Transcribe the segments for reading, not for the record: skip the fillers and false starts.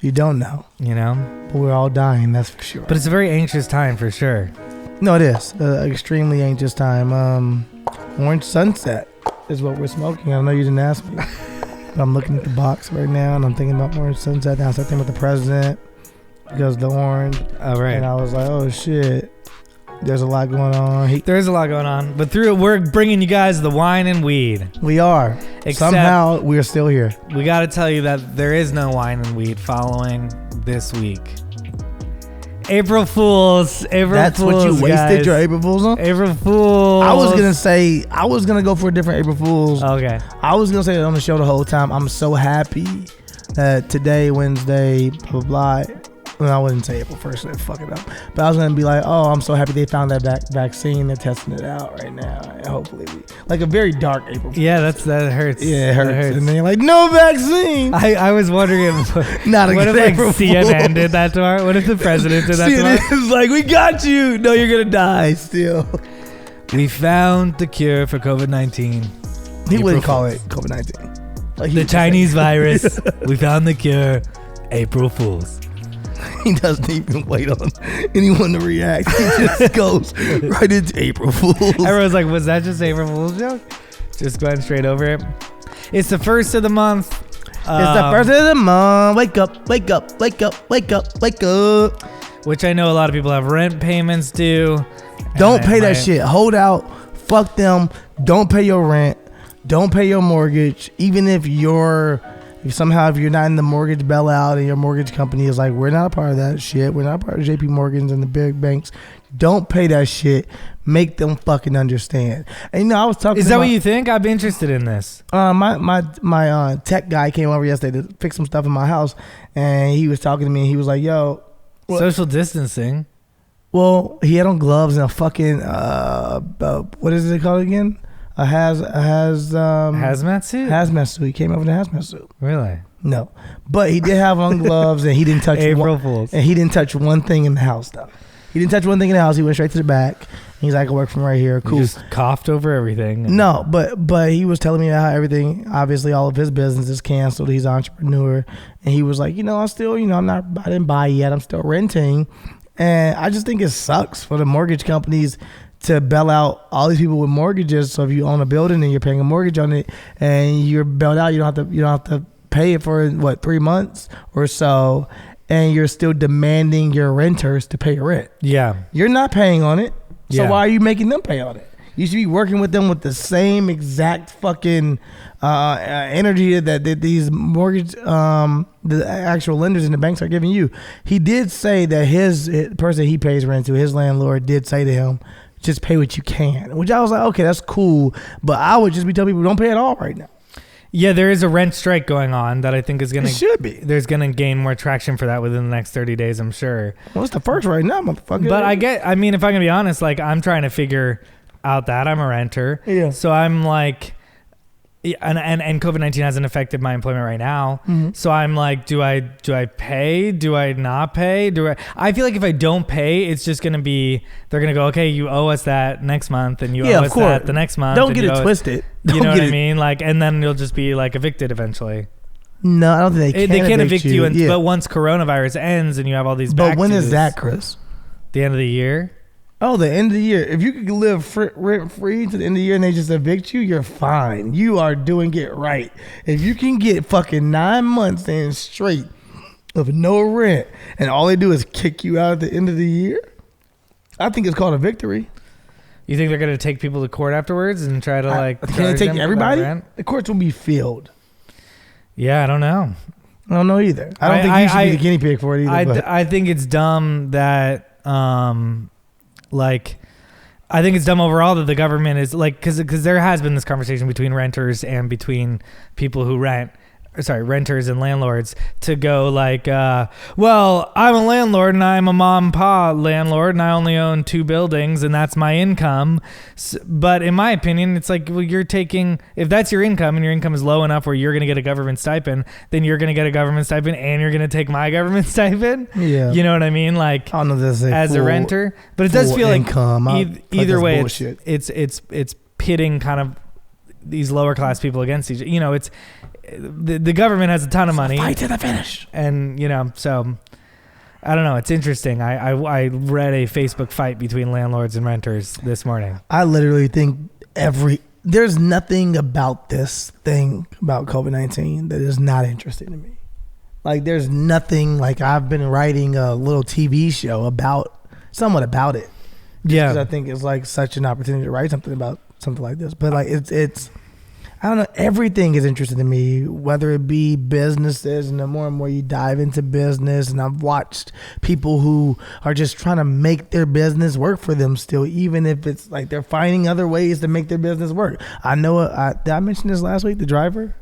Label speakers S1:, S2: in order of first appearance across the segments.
S1: You don't know.
S2: You know?
S1: But we're all dying, that's for sure.
S2: But it's a very anxious time for sure.
S1: No, it is. Extremely anxious time. Orange Sunset is what we're smoking. I know you didn't ask me. But I'm looking at the box right now, and I'm thinking about Orange Sunset. Now I started thinking about the president because the orange.
S2: Oh, right.
S1: And I was like, oh, shit. There's a lot going on.
S2: There is a lot going on. But through it, we're bringing you guys the wine and weed.
S1: We are.
S2: Except
S1: somehow, we are still here.
S2: We got to tell you that there is no wine and weed following this week. April Fools.
S1: That's what you wasted, guys. Your April Fools on?
S2: April Fools.
S1: I was going to go for a different April Fools.
S2: Okay.
S1: I was going to say it on the show the whole time. I'm so happy that today, Wednesday, blah, blah, blah. Well, I wouldn't say April 1st, so fuck it up. But I was going to be like, oh, I'm so happy they found that vaccine. They're testing it out right now. And hopefully, like a very dark April 1st.
S2: Yeah, that hurts.
S1: Yeah, it hurts. And then you're like, no vaccine.
S2: I was wondering if,
S1: not a
S2: what
S1: good
S2: if
S1: April
S2: CNN
S1: Fool.
S2: did that tomorrow? What if the president did that tomorrow?
S1: CNN's like, we got you. No, you're going to die still.
S2: We found the cure for COVID-19.
S1: He wouldn't call it COVID-19. Like
S2: the Chinese virus. We found the cure. April Fools.
S1: He doesn't even wait on anyone to react. He just goes right into April Fools.
S2: Everyone's like, was that just April Fool's joke? Just going straight over it. It's the first of the month.
S1: It's the first of the month. Wake up, wake up, wake up, wake up, wake up.
S2: Which I know a lot of people have rent payments due.
S1: Don't pay that shit. Hold out. Fuck them. Don't pay your rent. Don't pay your mortgage. Even if you're not in the mortgage bailout and your mortgage company is like, we're not a part of that shit. We're not a part of JP Morgan's and the big banks. Don't pay that shit. Make them fucking understand. And I was talking.
S2: Is that what you think? I'd be interested in this.
S1: My tech guy came over yesterday to fix some stuff in my house, and he was talking to me. And he was like, "Yo,
S2: social distancing."
S1: Well, he had on gloves and a fucking what is it called again?
S2: Hazmat suit?
S1: Hazmat suit. He came over in a hazmat suit.
S2: Really?
S1: No. But he did have on gloves and he didn't touch
S2: April Fools.
S1: And he didn't touch one thing in the house though. He didn't touch one thing in the house. He went straight to the back. He's like, I work from right here. Cool.
S2: He just coughed over everything.
S1: No, but he was telling me how everything, obviously all of his business is canceled. He's an entrepreneur. And he was like, I still, I didn't buy yet. I'm still renting. And I just think it sucks for the mortgage companies to bail out all these people with mortgages. So if you own a building and you're paying a mortgage on it and you're bailed out, you don't have to pay it for 3 months or so, and you're still demanding your renters to pay your rent.
S2: Yeah.
S1: You're not paying on it. So
S2: Yeah.
S1: why are you making them pay on it? You should be working with them with the same exact fucking energy that these mortgage, the actual lenders and the banks are giving you. He did say that his person he pays rent to, his landlord, did say to him, just pay what you can. Which I was like, okay, that's cool. But I would just be telling people, don't pay at all right now.
S2: Yeah, there is a rent strike going on that I think is going to...
S1: It should be.
S2: There's going to gain more traction for that within the next 30 days, I'm sure.
S1: Well, it's the first right now, motherfucker.
S2: But if I'm going to be honest, like, I'm trying to figure out that I'm a renter.
S1: Yeah.
S2: So I'm like... And COVID-19 hasn't affected my employment right now. Mm-hmm. So I'm like, do I pay? Do I not pay? I feel like if I don't pay, it's just going to be, they're going to go, okay, you owe us that next month and you owe us that the next month.
S1: Don't get it twisted.
S2: You know what I mean? Like, and then you'll just be like evicted eventually.
S1: No, I don't think they
S2: can't evict you. But once coronavirus ends and you have all these back
S1: But when
S2: dues,
S1: is that, Chris?
S2: The end of the year.
S1: Oh, the end of the year. If you could live rent free to the end of the year and they just evict you, you're fine. You are doing it right. If you can get fucking 9 months in straight of no rent and all they do is kick you out at the end of the year, I think it's called a victory.
S2: You think they're going to take people to court afterwards and try to
S1: can they take everybody? The courts will be filled.
S2: Yeah, I don't know.
S1: I don't know either. I don't think you should be the guinea pig for it either.
S2: I think it's dumb that... I think it's dumb overall that the government is like, because there has been this conversation between renters and between people who renters and landlords to go like, well, I'm a landlord and I'm a mom and pop landlord and I only own 2 buildings and that's my income. But in my opinion, it's like, well, you're taking, if that's your income and your income is low enough where you're going to get a government stipend, then you're going to get a government stipend and you're going to take my government stipend. Yeah. You know what I mean? Like, I don't know if this is as a renter, but it does feel like either way, it's pitting kind of these lower class people against each. You know, it's the government has a ton of money.
S1: Fight to the finish.
S2: And you know, so I don't know. It's interesting. I read a Facebook fight between landlords and renters this morning.
S1: I literally think there's nothing about this thing about COVID-19 that is not interesting to me. Like, there's nothing, like, I've been writing a little TV show somewhat about it.
S2: Yeah.
S1: Because I think it's like such an opportunity to write something about something like this. But like, it's I don't know, everything is interesting to me, whether it be businesses, and the more and more you dive into business, and I've watched people who are just trying to make their business work for them still, even if it's like they're finding other ways to make their business work. I know, did I mention this last week, the driver?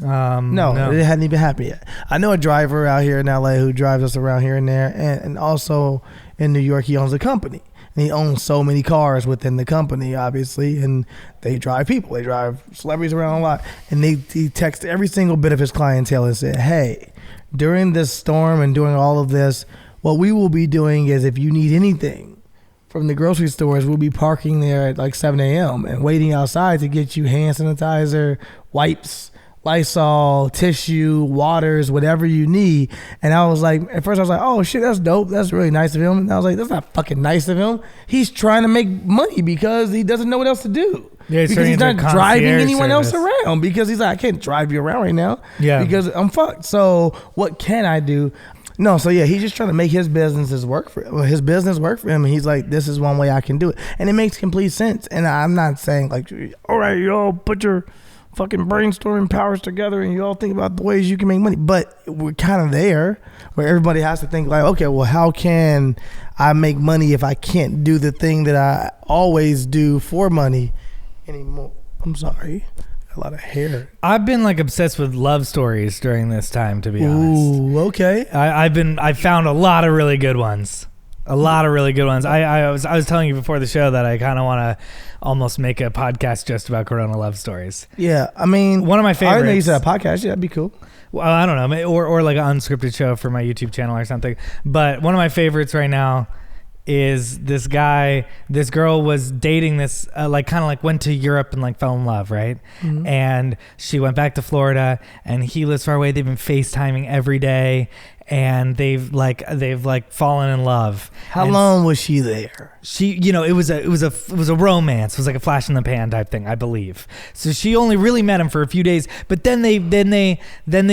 S1: No, it hadn't even happened yet. I know a driver out here in LA who drives us around here and there, and also in New York, he owns a company. And he owns so many cars within the company, obviously, and they drive people. They drive celebrities around a lot. And he texts every single bit of his clientele and said, hey, during this storm and during all of this, what we will be doing is, if you need anything from the grocery stores, we'll be parking there at like 7 a.m. and waiting outside to get you hand sanitizer, wipes, Lysol, tissue, waters, whatever you need. And I was like, at first I was like, oh shit, that's dope. That's really nice of him. And I was like, that's not fucking nice of him. He's trying to make money because he doesn't know what else to do.
S2: Yeah,
S1: because he's not driving anyone else around, because he's like, I can't drive you around right now.
S2: Yeah.
S1: Because I'm fucked. So what can I do? No, so yeah, he's just trying to make his business work for him. And he's like, this is one way I can do it. And it makes complete sense. And I'm not saying like, all right, y'all put your fucking brainstorming powers together and you all think about the ways you can make money. But we're kind of there where everybody has to think like, okay, well, how can I make money if I can't do the thing that I always do for money anymore? I'm sorry. A lot of hair.
S2: I've been like obsessed with love stories during this time, to be honest.
S1: Ooh, okay.
S2: I found a lot of really good ones. I was telling you before the show that I kind of want to almost make a podcast just about Corona love stories.
S1: Yeah, I mean,
S2: one of my favorites.
S1: I know you said a podcast. Yeah, that'd be cool.
S2: Well, I don't know, or like an unscripted show for my YouTube channel or something. But one of my favorites right now is this girl was dating this, like kind of like went to Europe and like fell in love, right? Mm-hmm. And she went back to Florida, and he lives far away. They've been FaceTiming every day, and they've fallen in love.
S1: How long was she there?
S2: She, you know, it was a romance. It was like a flash in the pan type thing, I believe. So she only really met him for a few days, but then they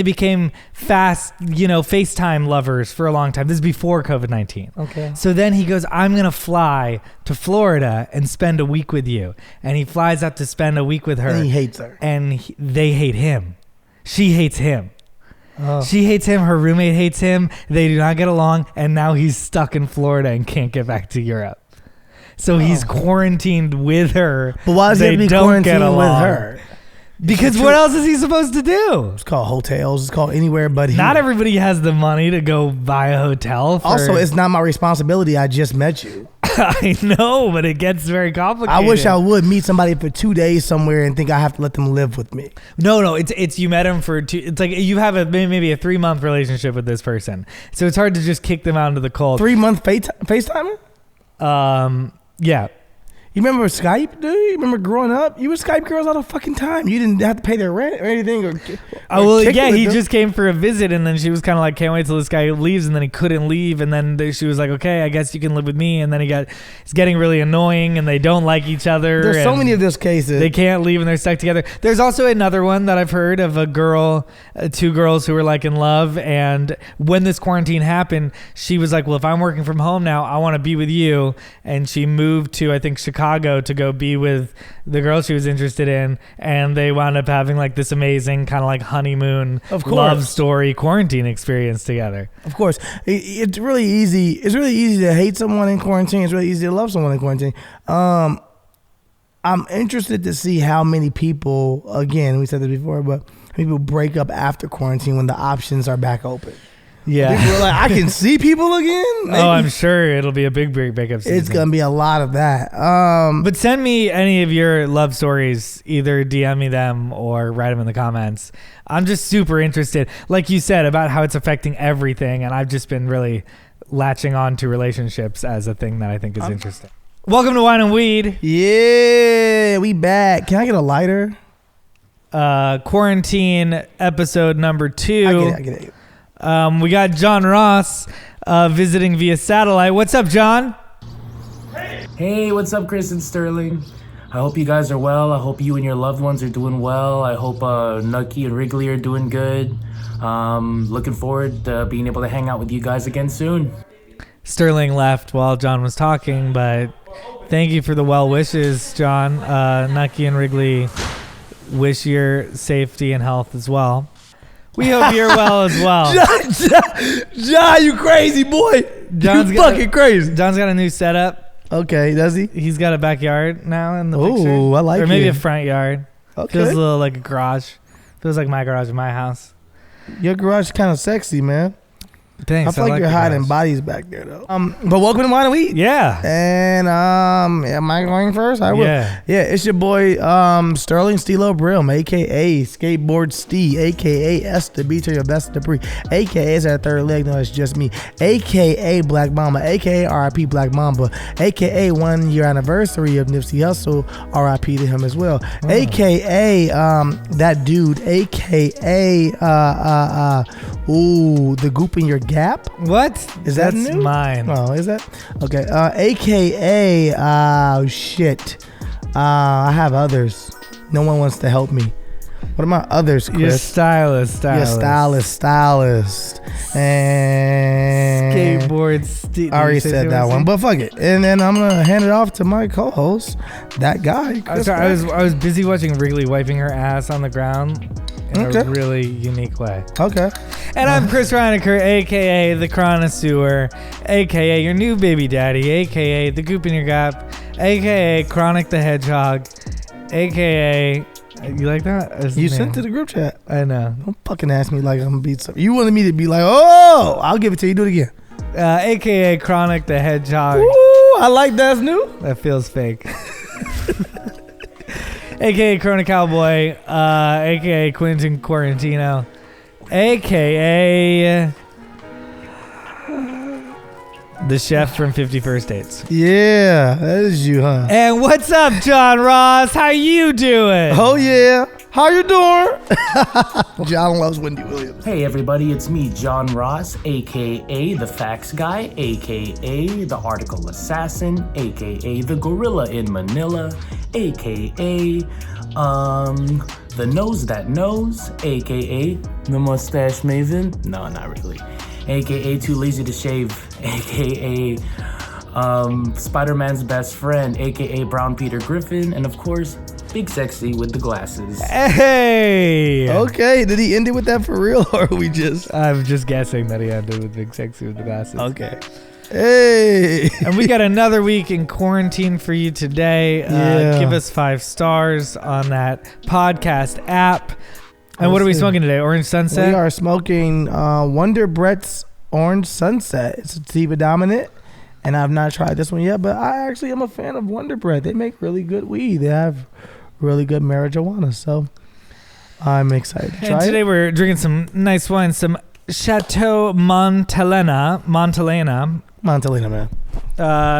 S2: became fast, you know, FaceTime lovers for a long time. This is before COVID-19.
S1: Okay.
S2: So then he goes, I'm gonna fly to Florida and spend a week with you, and he flies out to spend a week with her.
S1: And he hates her.
S2: And they hate him. She hates him.
S1: Oh.
S2: She hates him. Her roommate hates him. They do not get along, and now he's stuck in Florida and can't get back to Europe. So he's quarantined with her.
S1: But why does he have to be quarantined with her?
S2: Because what else is he supposed to do?
S1: It's called hotels. It's called anywhere but here.
S2: Not everybody has the money to go buy a hotel.
S1: Also, it's not my responsibility. I just met you.
S2: I know, but it gets very complicated.
S1: I wish I would meet somebody for 2 days somewhere and think I have to let them live with me.
S2: No, it's you met him for it's like you have maybe a 3-month relationship with this person, so it's hard to just kick them out into the cold.
S1: 3-month FaceTiming?
S2: Yeah.
S1: You remember Skype, dude? You remember growing up? You would Skype girls all the fucking time. You didn't have to pay their rent or anything.
S2: He just came for a visit, and then she was kind of like, can't wait till this guy leaves, and then he couldn't leave, and then she was like, okay, I guess you can live with me, and then it's getting really annoying, and they don't like each other.
S1: There's so many of those cases.
S2: They can't leave, and they're stuck together. There's also another one that I've heard of a girl, 2 girls who were like in love, and when this quarantine happened, she was like, well, if I'm working from home now, I want to be with you, and she moved to, I think, Chicago to go be with the girl she was interested in, and they wound up having like this amazing kind of like honeymoon love story quarantine experience together.
S1: Of course. It's really easy. It's really easy to hate someone in quarantine. It's really easy to love someone in quarantine. I'm interested to see how many people, again, we said this before, but people break up after quarantine when the options are back open.
S2: Yeah.
S1: People are like, I can see people again? Maybe.
S2: Oh, I'm sure it'll be a big breakup season.
S1: It's going to be a lot of that.
S2: But send me any of your love stories. Either DM me them or write them in the comments. I'm just super interested, like you said, about how it's affecting everything. And I've just been really latching on to relationships as a thing that I think is interesting. Welcome to Wine and Weed.
S1: Yeah, we back. Can I get a lighter?
S2: Quarantine episode number 2.
S1: I get it.
S2: We got John Ross visiting via satellite. What's up, John?
S3: Hey, what's up, Chris and Sterling? I hope you guys are well. I hope you and your loved ones are doing well. I hope Nucky and Wrigley are doing good. Looking forward to being able to hang out with you guys again soon.
S2: Sterling left while John was talking, but thank you for the well wishes, John. Nucky and Wrigley wish your safety and health as well. We hope you're well as well.
S1: John, you crazy boy.
S2: John's
S1: you fucking crazy.
S2: John's got a new setup.
S1: Okay, does he?
S2: He's got a backyard now in the picture.
S1: Oh, I like it.
S2: Or maybe a front yard.
S1: Okay.
S2: Feels a little like a garage. Feels like my garage in my house.
S1: Your garage is kind of sexy, man.
S2: Thanks.
S1: I feel like you're hiding bodies back there, though. But welcome to Wine and Weed.
S2: Yeah.
S1: And am I going first? I will.
S2: Yeah.
S1: Yeah, it's your boy Sterling Steelo Brim, aka Skateboard Stee, aka S to B to your best to pre, aka is our third leg. No, it's just me, aka Black Mamba, aka RIP Black Mamba, aka 1 year anniversary of Nipsey Hussle, RIP to him as well, aka that dude, aka the goop in your gap.
S2: What?
S1: Is that
S2: That's
S1: new?
S2: mine.
S1: Oh, is that? Okay. AKA, shit. I have others. No one wants to help me. What are my others, Chris?
S2: You're stylist.
S1: You're stylist. And
S2: Skateboard.
S1: I already said that one, but fuck it. And then I'm gonna hand it off to my co-host, that guy. Chris.
S2: I was busy watching Wrigley wiping her ass on the ground in a really unique way.
S1: Okay.
S2: And I'm Chris Reinecker, a.k.a. The Chronosaur, a.k.a. your new baby daddy, a.k.a. the Goop in your gap, a.k.a. Chronic the Hedgehog, a.k.a. You like that?
S1: You sent to the group chat.
S2: I know.
S1: Don't fucking ask me like I'm gonna beat something. You wanted me to be like, oh, I'll give it to you. Do it again.
S2: A.k.a. Chronic the Hedgehog.
S1: Ooh, I like that's new.
S2: That feels fake. A.k.a. Corona Cowboy, a.k.a. Quentin Quarantino, a.k.a. the chef from 50 First Dates.
S1: Yeah, that is you, huh?
S2: And what's up, John Ross? How you doing?
S1: Oh, yeah. How you doing? John loves Wendy Williams.
S3: Hey, everybody, it's me, John Ross, aka The Facts Guy, aka The Article Assassin, aka The Gorilla in Manila, aka The Nose That Knows, aka The Mustache Maven. No, not really. AKA Too Lazy to Shave, AKA Spider-Man's best friend, AKA Brown Peter Griffin, and of course, Big Sexy with the glasses.
S2: Hey!
S1: Okay, did he end it with that for real, or are we just...
S2: I'm just guessing that he ended with Big Sexy with the glasses.
S1: Okay. Hey!
S2: And we got another week in quarantine for you today. Give us 5 stars on that podcast app. And what are we smoking today? Orange Sunset?
S1: We are smoking Wonder Brett's Orange Sunset. It's a sativa dominant, and I've not tried this one yet, but I actually am a fan of Wonder Brett. They make really good weed. They have really good marijuana, so I'm excited to try
S2: And today we're drinking some nice wine, some Chateau Montelena,
S1: man.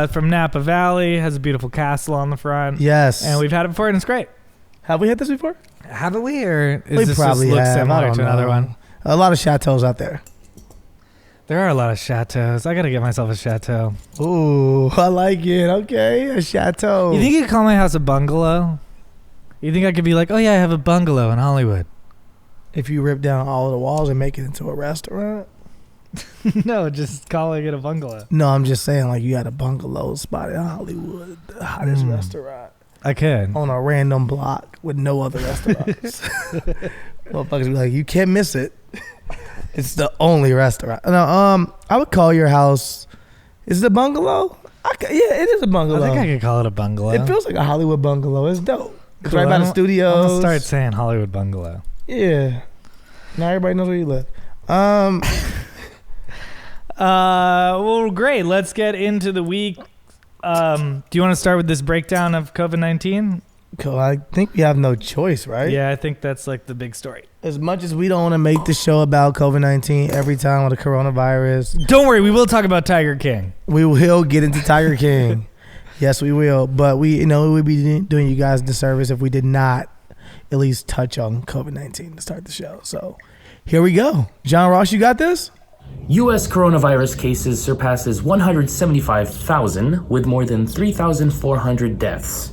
S2: from Napa Valley. Has a beautiful castle on the front.
S1: Yes.
S2: And we've had it before, and it's great.
S1: Have we had this before?
S2: Haven't we? Or is
S1: We
S2: this
S1: probably
S2: just look
S1: have. I
S2: similar
S1: don't
S2: to another
S1: know.
S2: one?
S1: A lot of chateaus out there.
S2: There are a lot of chateaus. I got to get myself a chateau.
S1: Ooh, I like it. Okay, a chateau.
S2: You think you could call my house a bungalow? You think I could be like, oh yeah, I have a bungalow in Hollywood?
S1: If you rip down all of the walls and make it into a restaurant?
S2: No, just calling it a bungalow.
S1: No, I'm just saying like you had a bungalow spot in Hollywood, the hottest restaurant.
S2: I could.
S1: On a random block with no other restaurants. Motherfuckers be like, you can't miss it. It's the only restaurant. No, I would call your house. Is it a bungalow? Yeah, it is a bungalow.
S2: I think I could call it a bungalow.
S1: It feels like a Hollywood bungalow. It's dope. It's
S2: Cool.
S1: right by the studios.
S2: I'm gonna start saying Hollywood bungalow.
S1: Yeah. Now everybody knows where you live.
S2: Well, great. Let's get into the week. Do you want to start with this breakdown of COVID-19?
S1: Cool. I think we have no choice, right?
S2: Yeah, I think that's like the big story.
S1: As much as we don't want to make the show about COVID-19 every time with the coronavirus,
S2: Don't worry, we will talk about Tiger King.
S1: we will get into Tiger King. Yes, we will. But we would be doing you guys a disservice if we did not at least touch on COVID-19 to start the show. So here we go. John Ross, you got this?
S3: U.S. coronavirus cases surpasses 175,000 with more than 3,400 deaths.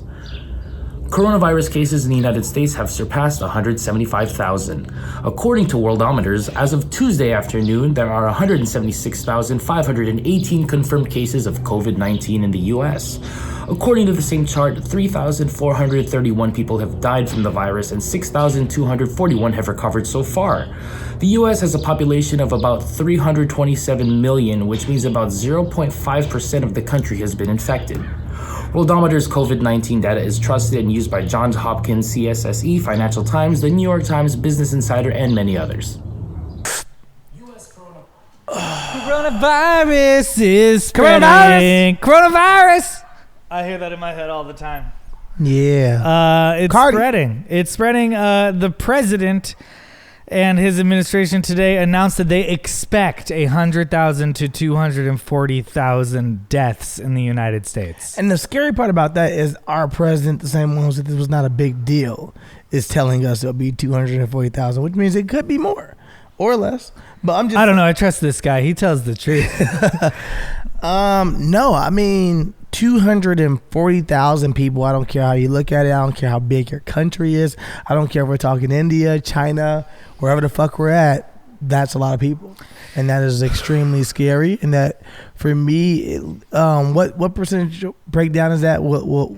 S3: Coronavirus cases in the United States have surpassed 175,000. According to Worldometers, as of Tuesday afternoon, there are 176,518 confirmed cases of COVID-19 in the U.S. According to the same chart, 3,431 people have died from the virus and 6,241 have recovered so far. The U.S. has a population of about 327 million, which means about 0.5% of the country has been infected. Worldometer's COVID-19 data is trusted and used by Johns Hopkins, CSSE, Financial Times, The New York Times, Business Insider, and many others.
S2: Coronavirus is spreading. Coronavirus! I hear that in my head all the time.
S1: Yeah.
S2: It's spreading. It's spreading. The president and his administration today announced that they expect 100,000 to 240,000 deaths in the United States.
S1: And the scary part about that is our president, the same one who said this was not a big deal, is telling us it'll be 240,000, which means it could be more or less. But I
S2: don't know. I trust this guy. He tells the truth.
S1: No, I mean 240,000 people. I don't care how you look at it. I don't care how big your country is. I don't care if we're talking India, China, wherever the fuck we're at. That's a lot of people, and that is extremely scary. And that, for me, what percentage breakdown is that? What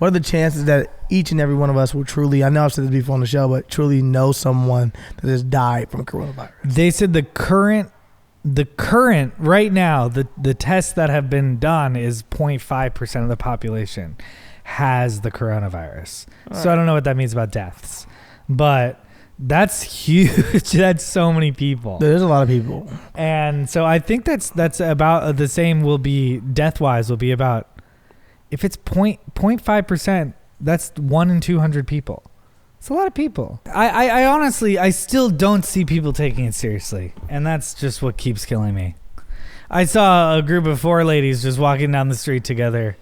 S1: are the chances that each and every one of us will truly? I know I've said this before on the show, but truly know someone that has died from coronavirus.
S2: They said the current right now, the tests that have been done is 0.5% of the population has the coronavirus. So I don't know what that means about deaths, but that's huge. That's so many people.
S1: There's a lot of people.
S2: And so I think that's about the same will be death-wise will be about, if it's 0.5%, that's 1 in 200 people. It's a lot of people. I honestly, I still don't see people taking it seriously. And that's just what keeps killing me. I saw a group of 4 ladies just walking down the street together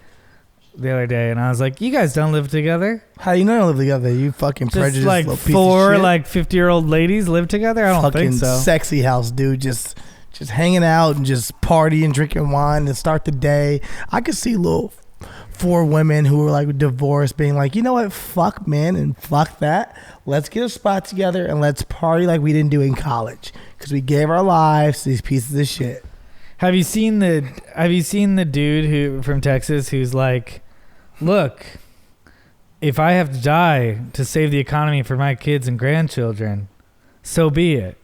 S2: the other day. And I was like, you guys don't live together?
S1: How you know don't live together? You fucking prejudiced
S2: just like
S1: little piece
S2: 4
S1: of shit.
S2: like 50-year-old ladies live together? I don't
S1: fucking
S2: think so.
S1: Sexy house, dude. Just hanging out and just partying, drinking wine to start the day. I could see little 4 women who were like divorced being like, you know what, fuck men and fuck that, let's get a spot together and let's party like we didn't do in college, because we gave our lives to these pieces of shit.
S2: Have you seen the dude who from Texas who's like, look, if I have to die to save the economy for my kids and grandchildren, so be it?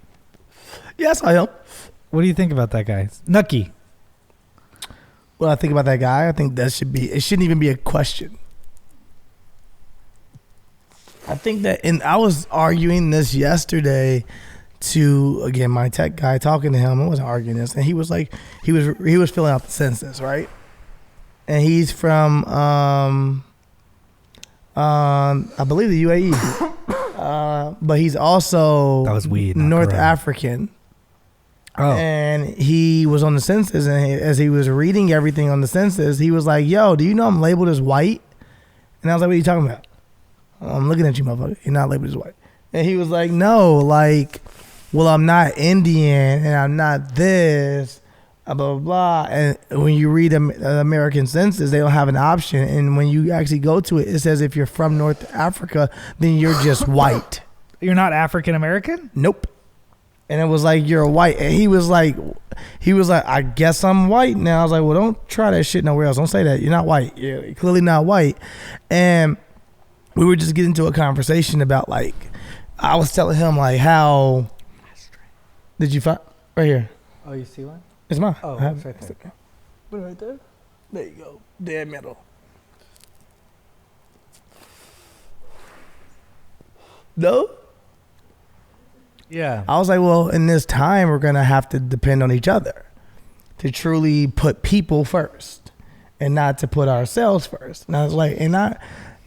S1: Yes, I am.
S2: What do you think about that guy? Nucky.
S1: What I think about that guy, I think it shouldn't even be a question. I think that, and I was arguing this yesterday to, again, my tech guy, talking to him. I wasn't arguing this, and he was like, he was filling out the census, right? And he's from, I believe the UAE, but he's also
S2: that was weed,
S1: North African.
S2: Oh.
S1: And he was on the census, and as he was reading everything on the census, he was like, yo, do you know I'm labeled as white? And I was like, what are you talking about? I'm looking at you, motherfucker. You're not labeled as white. And he was like, no, like, well, I'm not Indian, and I'm not this, blah, blah, blah. And when you read the American census, they don't have an option. And when you actually go to it, it says if you're from North Africa, then you're just white.
S2: You're not African American?
S1: Nope. And it was like, you're white. And he was like, I guess I'm white now. I was like, well, don't try that shit nowhere else. Don't say that. You're not white. You're clearly not white. And we were just getting into a conversation about, like, I was telling him, like, how, did you find, right here.
S2: Oh, you see one?
S1: It's mine.
S2: Oh, it's right there.
S1: Put it right there. There you go. Dead middle. No?
S2: Yeah.
S1: I was like, well, in this time, we're going to have to depend on each other to truly put people first and not to put ourselves first. And I was like, and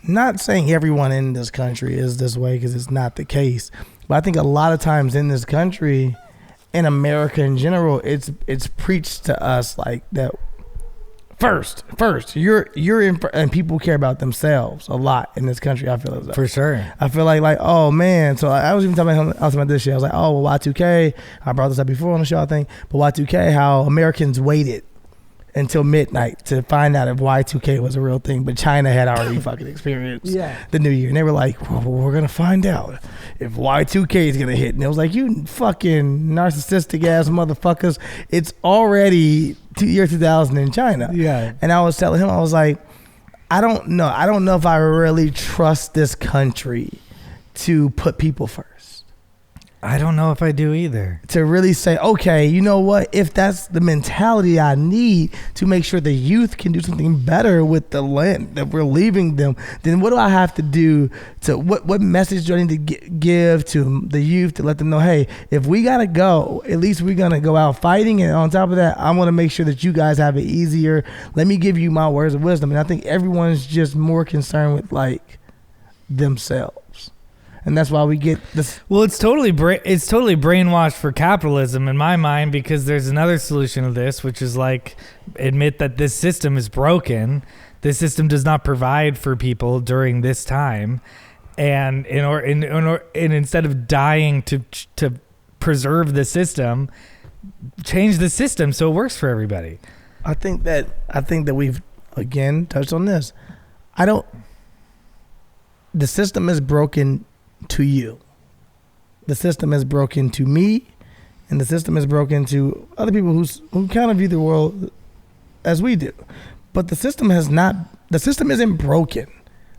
S1: not saying everyone in this country is this way, because it's not the case. But I think a lot of times in this country, in America in general, it's preached to us like that First, you're in, and people care about themselves a lot in this country. I feel as though.
S2: For sure.
S1: I feel like, oh man. So I was even talking about this shit. I was like, oh, well, Y2K. I brought this up before on the show, I think. But Y2K, how Americans waited until midnight to find out if Y2K was a real thing, but China had already fucking experienced the new year, and they were like, well, we're gonna find out if Y2K is gonna hit. And it was like, you fucking narcissistic ass motherfuckers, it's already year 2000 in China. And I was telling him, I was like, I don't know if I really trust this country to put people first.
S2: I don't know if I do either.
S1: To really say, okay, you know what? If that's the mentality I need to make sure the youth can do something better with the land that we're leaving them, then what do I have to do to, what message do I need to give to the youth to let them know, hey, if we got to go, at least we're going to go out fighting. And on top of that, I want to make sure that you guys have it easier. Let me give you my words of wisdom. And I think everyone's just more concerned with like themselves. And that's why we get this.
S2: Well, it's totally brainwashed for capitalism in my mind, because there's another solution to this, which is like admit that this system is broken. This system does not provide for people during this time, and instead of dying to preserve the system, change the system so it works for everybody.
S1: I think that we've again touched on this. The system is broken to you. The system is broken to me, and the system is broken to other people who kind of view the world as we do. But the system isn't broken.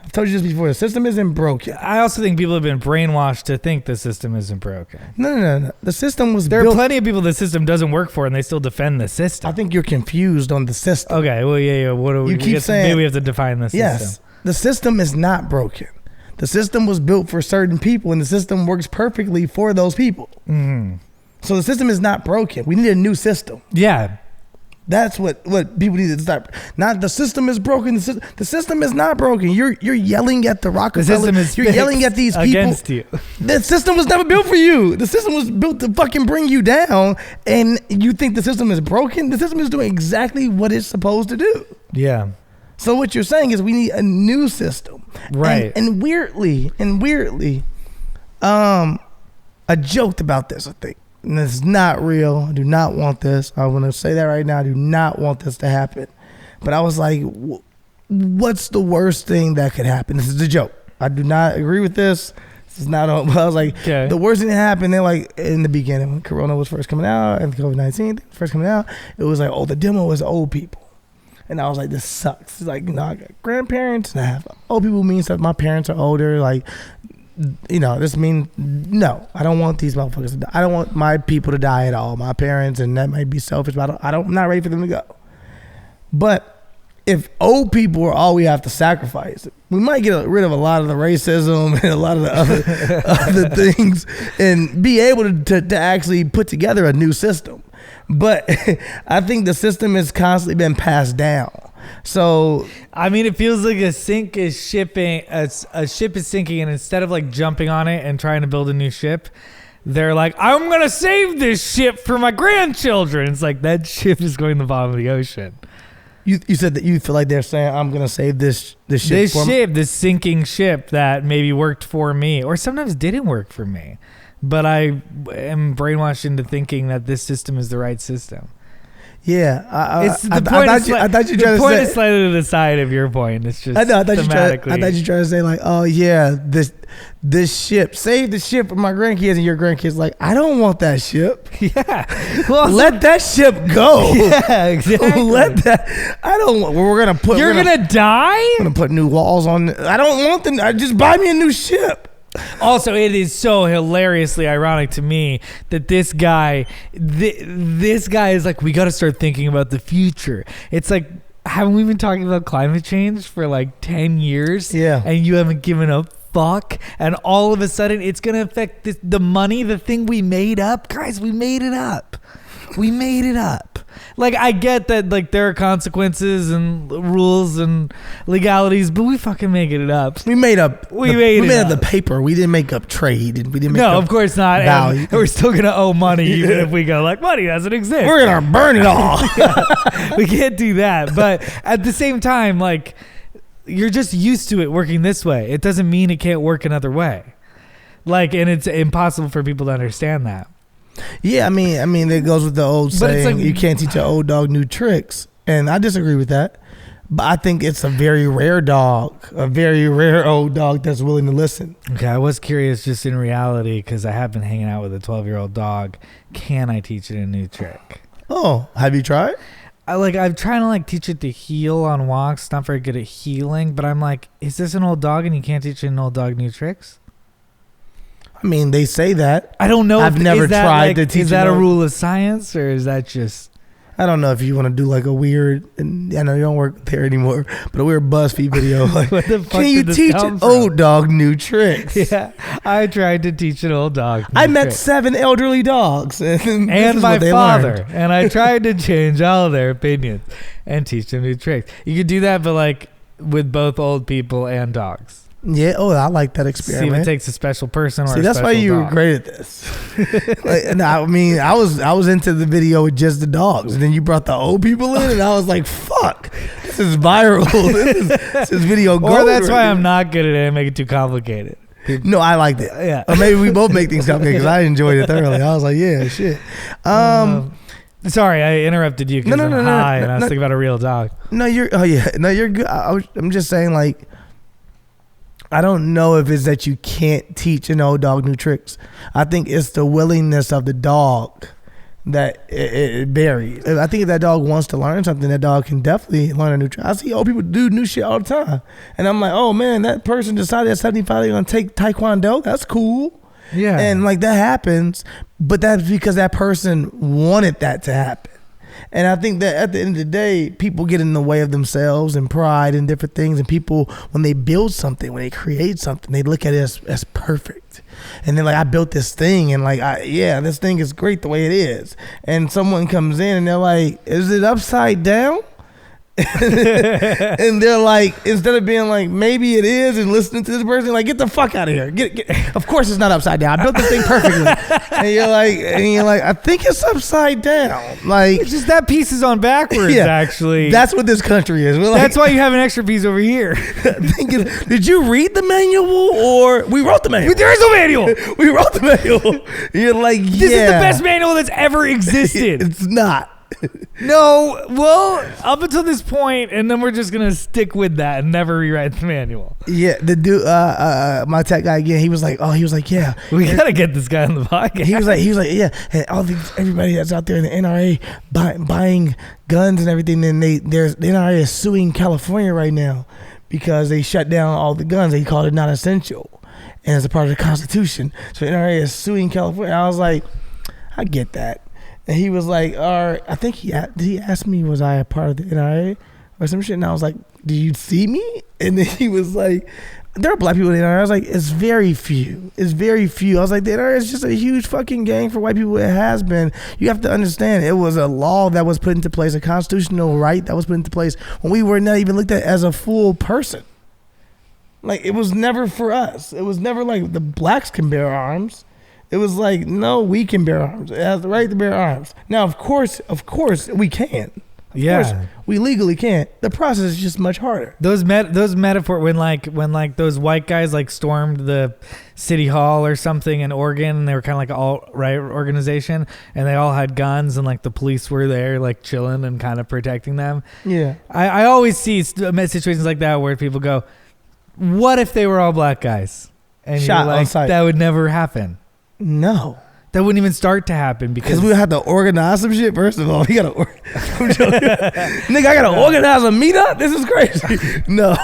S1: I've told you this before. The system isn't broken.
S2: I also think people have been brainwashed to think the system isn't broken.
S1: No. The system was
S2: There are plenty of people the system doesn't work for, and they still defend the system.
S1: I think you're confused on the system.
S2: Okay, well, yeah. What do we
S1: keep saying?
S2: Maybe we have to define the system.
S1: Yes, the system is not broken. The system was built for certain people, and the system works perfectly for those people.
S2: Mm-hmm.
S1: So the system is not broken. We need a new system.
S2: Yeah.
S1: That's what people need to start. Not the system is broken. The system is not broken. You're yelling at the Rockefeller. You're yelling at these people.
S2: Against you.
S1: The system was never built for you. The system was built to fucking bring you down, and you think the system is broken? The system is doing exactly what it's supposed to do.
S2: Yeah.
S1: So what you're saying is we need a new system.
S2: Right.
S1: And weirdly, I joked about this, I think. And this is not real. I do not want this. I want to say that right now. I do not want this to happen. But I was like, what's the worst thing that could happen? This is a joke. I do not agree with this. This is not all. But I was like, okay. The worst thing that happened, they're like, in the beginning, when Corona was first coming out, and COVID-19 first coming out, it was like, oh, the demo is old people. And I was like, this sucks. It's like, I got grandparents and I have old people means that my parents are older. Like, this means, no, I don't want these motherfuckers to die. I don't want my people to die at all. My parents, and that might be selfish, but I'm not ready for them to go. But if old people are all we have to sacrifice, we might get rid of a lot of the racism and a lot of the other things and be able to actually put together a new system. But I think the system has constantly been passed down. So
S2: I mean, it feels like a ship is sinking, and instead of like jumping on it and trying to build a new ship, they're like, I'm gonna save this ship for my grandchildren. It's like that ship is going to the bottom of the ocean.
S1: You said that you feel like they're saying, I'm gonna save this ship.
S2: This sinking ship that maybe worked for me or sometimes didn't work for me. But I am brainwashed into thinking that this system is the right system.
S1: Yeah,
S2: I thought you the point is slightly to the side of your point. It's just
S1: I thought you tried to say like, oh yeah, this ship, save the ship for my grandkids, and your grandkids like, I don't want that ship.
S2: Yeah, well,
S1: let that ship go.
S2: Yeah, exactly.
S1: Let that. I don't want. We're gonna put.
S2: You're gonna die.
S1: I'm gonna put new walls on. I don't want them. Just buy me a new ship.
S2: Also, it is so hilariously ironic to me that this guy is like, we got to start thinking about the future. It's like, haven't we been talking about climate change for like 10 years?
S1: Yeah.
S2: And you haven't given a fuck? And all of a sudden, it's going to affect the money, the thing we made up? Guys, we made it up. We made it up. Like, I get that, like, there are consequences and rules and legalities, but we fucking making it up.
S1: We made up.
S2: We made
S1: up the paper. We didn't make up trade. We didn't make
S2: no,
S1: up
S2: of course not.
S1: value.
S2: And we're still gonna owe money even if we go like, money doesn't exist.
S1: We're gonna burn it all.
S2: We can't do that. But at the same time, like, you're just used to it working this way. It doesn't mean it can't work another way. Like, and it's impossible for people to understand that.
S1: Yeah, I mean, it goes with the old saying, like, you can't teach an old dog new tricks. And I disagree with that. But I think it's a very rare old dog that's willing to listen.
S2: Okay, I was curious just in reality, because I have been hanging out with a 12-year-old dog. Can I teach it a new trick?
S1: Oh, have you tried?
S2: I'm trying to like teach it to heel on walks. It's not very good at heeling, but I'm like, is this an old dog and you can't teach an old dog new tricks?
S1: I mean, they say that.
S2: I don't know.
S1: I've never tried to teach.
S2: Is that a rule of science, or is that just?
S1: I don't know if you want to do like a weird, and I know you don't work there anymore, but a weird BuzzFeed video. Like,
S2: what the fuck
S1: can you teach an old dog new tricks?
S2: Yeah, I tried to teach an old dog.
S1: I met 7 elderly dogs, and
S2: my father, and I tried to change all their opinions and teach them new tricks. You could do that, but like with both old people and dogs.
S1: Yeah. Oh, I like that experiment.
S2: See if it takes a special person or
S1: See,
S2: a
S1: that's
S2: special
S1: why you
S2: dog.
S1: were great at this. Like, I mean, I was into the video with just the dogs, and then you brought the old people in, and I was like, "Fuck, this is viral. this is video gold."
S2: Or that's why I'm not good at it and make it too complicated.
S1: No, I liked it.
S2: Yeah.
S1: Or maybe we both make things complicated because I enjoyed it thoroughly. I was like, "Yeah, shit."
S2: Sorry, I interrupted you because I'm high and I was thinking about a real dog.
S1: No, you're good. I'm just saying, like, I don't know if it's that you can't teach an old dog new tricks. I think it's the willingness of the dog that it varies. I think if that dog wants to learn something, that dog can definitely learn a new trick. I see old people do new shit all the time. And I'm like, oh man, that person decided at 75 they're going to take Taekwondo. That's cool.
S2: Yeah.
S1: And like that happens, but that's because that person wanted that to happen. And I think that at the end of the day, people get in the way of themselves and pride and different things. And people, when they build something, when they create something, they look at it as perfect. And they're like, I built this thing, and like, this thing is great the way it is. And someone comes in and they're like, is it upside down? And they're like, instead of being like, maybe it is, and listening to this person, like, get the fuck out of here. Get. Of course it's not upside down. I built this thing perfectly. And you're like, I think it's upside down. Like,
S2: it's just that piece is on backwards, actually.
S1: That's what this country is.
S2: That's why you have an extra piece over here.
S1: Did you read the manual, or we wrote the manual?
S2: There is no manual.
S1: We wrote the manual. You're like,
S2: this is the best manual that's ever existed.
S1: It's not.
S2: No, well, up until this point, and then we're just gonna stick with that and never rewrite the manual.
S1: Yeah, the dude, my tech guy again. He was like, yeah,
S2: we gotta get this guy on the podcast.
S1: He was like, yeah, and everybody that's out there in the NRA buying guns and everything. And the NRA is suing California right now because they shut down all the guns. They called it not essential, and it's a part of the Constitution. So the NRA is suing California. I was like, I get that. And he was like, I think he asked me, was I a part of the NRA or some shit? And I was like, do you see me? And then he was like, there are black people in the NRA. I was like, it's very few. I was like, the NRA is just a huge fucking gang for white people. It has been. You have to understand, it was a law that was put into place, a constitutional right that was put into place when we were not even looked at as a full person. Like, it was never for us. It was never like the blacks can bear arms. It was like, no, we can bear arms. It has the right to bear arms. Now, of course, we can. Of course, we legally can't. The process is just much harder.
S2: Those metaphor when those white guys like stormed the city hall or something in Oregon, and they were kind of like an alt-right organization, and they all had guns, and like the police were there like chilling and kind of protecting them.
S1: Yeah,
S2: I always see situations like that where people go, "What if they were all black guys?" And
S1: shot
S2: you're like,
S1: on sight.
S2: that would never happen.
S1: No.
S2: That wouldn't even start to happen because
S1: we have to organize some shit. First of all, we gotta. Nigga, I gotta organize a meetup. This is crazy. No,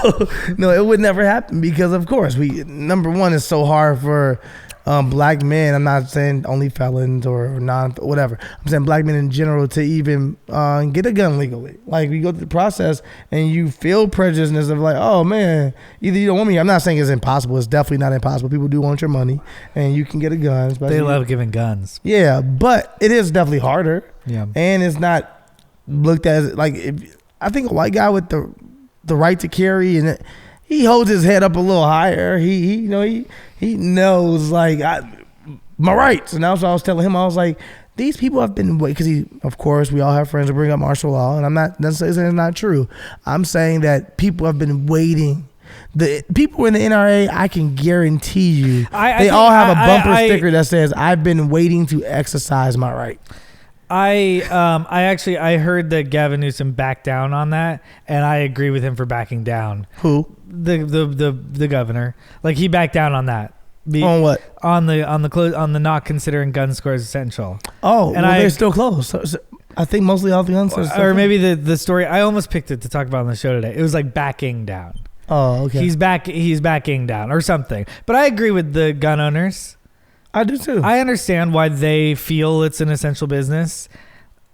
S1: it would never happen because, of course, number one, it's so hard for black men. I'm not saying only felons or non, whatever. I'm saying black men in general to even get a gun legally. Like, we go through the process and you feel prejudice of like, oh man, either you don't want me. I'm not saying it's impossible. It's definitely not impossible. People do want your money and you can get a gun.
S2: They love giving guns.
S1: Yeah, but it is definitely harder.
S2: Yeah.
S1: And it's not looked at as like I think a white guy with the right to carry, and he holds his head up a little higher. He knows like my rights, and that's what I was telling him. I was like, these people have been waiting, because of course we all have friends who bring up martial law, and I'm not necessarily saying it's not true. I'm saying that people have been waiting. The people in the NRA, I can guarantee you, they all have a bumper sticker that says, "I've been waiting to exercise my right."
S2: I heard that Gavin Newsom backed down on that, and I agree with him for backing down.
S1: Who?
S2: The governor, like he backed down on that.
S1: On what?
S2: On the not considering gun scores essential.
S1: Oh, and they're still closed. So I think mostly all the guns are still
S2: or maybe the story. I almost picked it to talk about on the show today. It was like backing down.
S1: Oh, okay.
S2: He's backing down or something. But I agree with the gun owners.
S1: I do too.
S2: I understand why they feel it's an essential business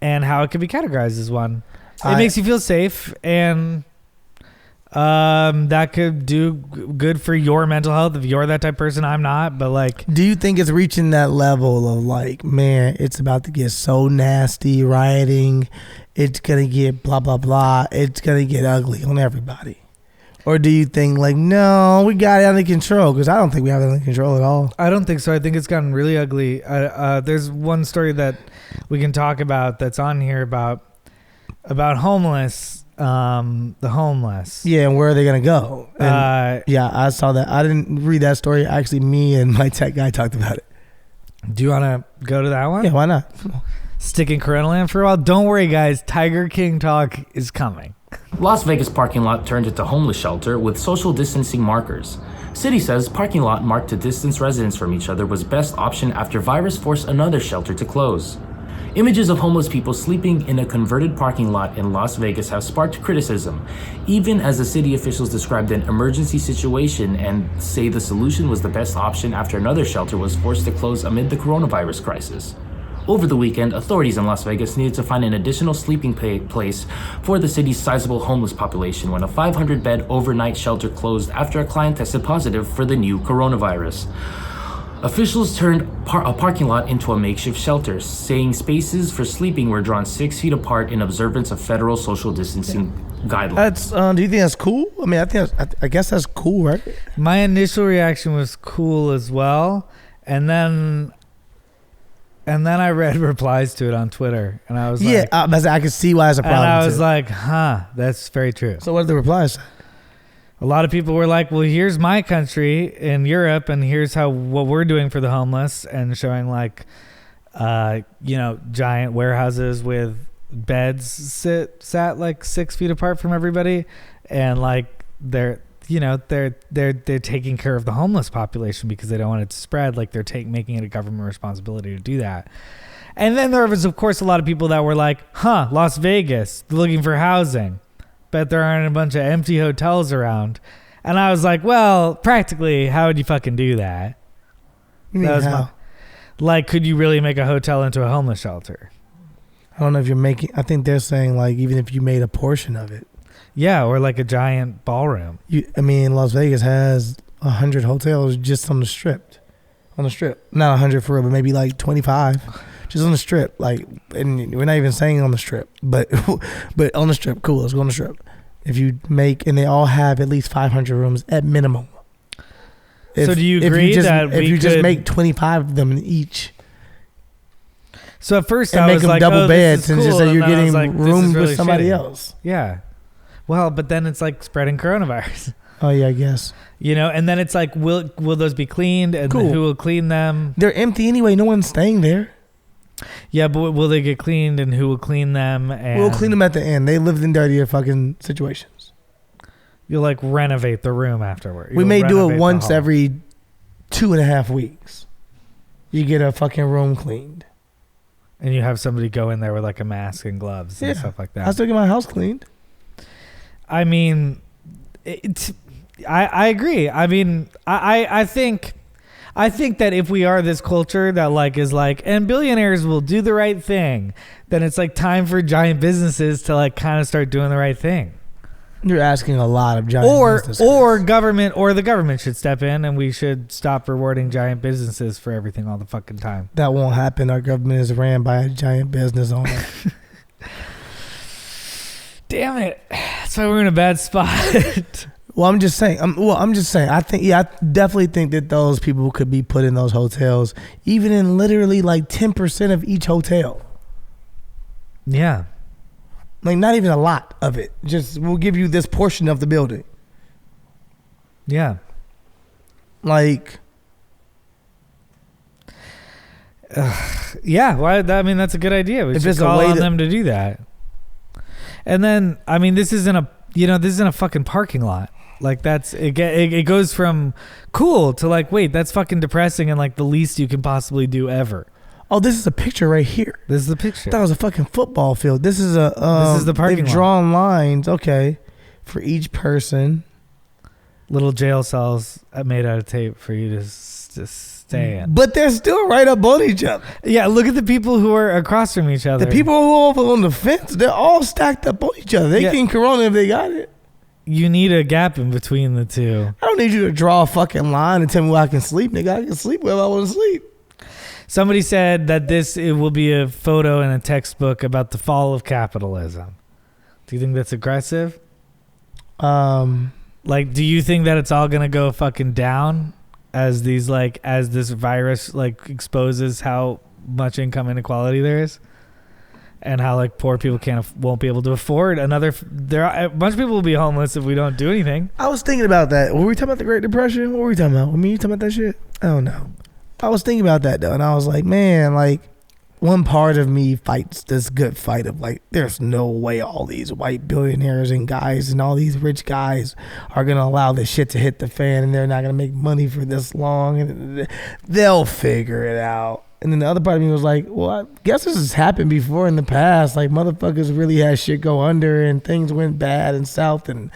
S2: and how it can be categorized as one. It makes you feel safe, and that could do good for your mental health if you're that type of person. I'm not, but like,
S1: do you think it's reaching that level of like, man, it's about to get so nasty, rioting, it's gonna get blah blah blah, it's gonna get ugly on everybody? Or do you think like, no, we got it under control? Because I don't think we have it under control at all.
S2: I don't think so. I think it's gotten really ugly. There's one story that we can talk about that's on here about homeless, the homeless.
S1: Yeah, and where are they going to go? And, yeah, I saw that. I didn't read that story. Actually, me and my tech guy talked about it.
S2: Do you want to go to that one?
S1: Yeah, why not?
S2: Stick in Corona Land for a while. Don't worry, guys. Tiger King talk is coming.
S3: Las Vegas parking lot turned into homeless shelter with social distancing markers. City says parking lot marked to distance residents from each other was best option after virus forced another shelter to close. Images of homeless people sleeping in a converted parking lot in Las Vegas have sparked criticism, even as the city officials described an emergency situation and say the solution was the best option after another shelter was forced to close amid the coronavirus crisis. Over the weekend, authorities in Las Vegas needed to find an additional sleeping place for the city's sizable homeless population when a 500-bed overnight shelter closed after a client tested positive for the new coronavirus. Officials turned a parking lot into a makeshift shelter, saying spaces for sleeping were drawn 6 feet apart in observance of federal social distancing guidelines.
S1: Do you think that's cool? I mean, I guess that's cool, right?
S2: My initial reaction was cool as well, and then I read replies to it on Twitter, and I was like,
S1: I can see why it's a problem.
S2: And I was like, that's very true.
S1: So what are the replies?
S2: A lot of people were like, well, here's my country in Europe, and here's what we're doing for the homeless, and showing like, giant warehouses with beds sat like 6 feet apart from everybody, and like they're taking care of the homeless population because they don't want it to spread. Like they're making it a government responsibility to do that. And then there was, of course, a lot of people that were like, Las Vegas, looking for housing. Bet there aren't a bunch of empty hotels around. And I was like, well, practically, how would you fucking do that?
S1: You mean how?
S2: Could you really make a hotel into a homeless shelter?
S1: I don't know if you're making, I think they're saying like, even if you made a portion of it.
S2: Yeah, or like a giant ballroom.
S1: Las Vegas has 100 hotels just on the strip. Not 100 for real, but maybe like 25 just on the strip. Like, and we're not even saying on the strip, but on the strip. Cool, let's go on the strip. If you make, and they all have at least 500 rooms at minimum.
S2: So do you agree
S1: if you just make 25 of them in each?
S2: So at first
S1: and
S2: I
S1: make
S2: was
S1: them
S2: like,
S1: double beds, and
S2: cool.
S1: just say you're getting
S2: like,
S1: room
S2: really
S1: with somebody
S2: shitty.
S1: else.
S2: Yeah. Well, but then it's like spreading coronavirus.
S1: Oh yeah, I guess.
S2: And then it's like, will those be cleaned, and
S1: cool.
S2: Who will clean them?
S1: They're empty anyway. No one's staying there.
S2: Yeah, but will they get cleaned, and who will clean them? And
S1: we'll clean them at the end. They lived in dirtier fucking situations.
S2: You'll like renovate the room afterward.
S1: We may do it once every 2.5 weeks. You get a fucking room cleaned.
S2: And you have somebody go in there with like a mask and gloves and stuff like that.
S1: I still get my house cleaned.
S2: I mean, I agree. I mean, I think that if we are this culture that like is like, and billionaires will do the right thing, then it's like time for giant businesses to like kind of start doing the right thing.
S1: You're asking a lot of giant businesses.
S2: Or the government should step in, and we should stop rewarding giant businesses for everything all the fucking time.
S1: That won't happen. Our government is ran by a giant business owner.
S2: Damn it. That's why we're in a bad spot.
S1: Well, I'm just saying. I definitely think that those people could be put in those hotels, even in literally like 10% of each hotel.
S2: Yeah.
S1: Like not even a lot of it. Just we'll give you this portion of the building.
S2: Yeah.
S1: Like.
S2: Yeah. Why? I mean, that's a good idea. We should call on them to do that. And then, I mean, this isn't a fucking parking lot. Like it goes from cool to like, wait, that's fucking depressing and like the least you can possibly do ever.
S1: Oh, this is a picture right here.
S2: This is the picture.
S1: I thought it was a fucking football field. This is
S2: this is the parking lot.
S1: They've drawn lines, okay, for each person.
S2: Little jail cells made out of tape for you to stay in.
S1: But they're still right up on each other.
S2: Yeah, look at the people who are across from each other.
S1: The people who are over on the fence, they're all stacked up on each other. They can corona if they got it.
S2: You need a gap in between the two.
S1: I don't need you to draw a fucking line and tell me where I can sleep, nigga. I can sleep wherever I want to sleep.
S2: Somebody said that it will be a photo in a textbook about the fall of capitalism. Do you think that's aggressive? Like, do you think that it's all gonna go fucking down as this virus like exposes how much income inequality there is? And how like poor people won't be able to afford a bunch of people will be homeless if we don't do anything.
S1: I was thinking about that. Were we talking about the Great Depression? What were we talking about? I mean, you talking about that shit? I don't know. I was thinking about that though, and I was like, man, like one part of me fights this good fight of like, there's no way all these white billionaires and guys and all these rich guys are gonna allow this shit to hit the fan, and they're not gonna make money for this long, and they'll figure it out. And then the other part of me was like, well, I guess this has happened before in the past. Like motherfuckers really had shit go under and things went bad and south. And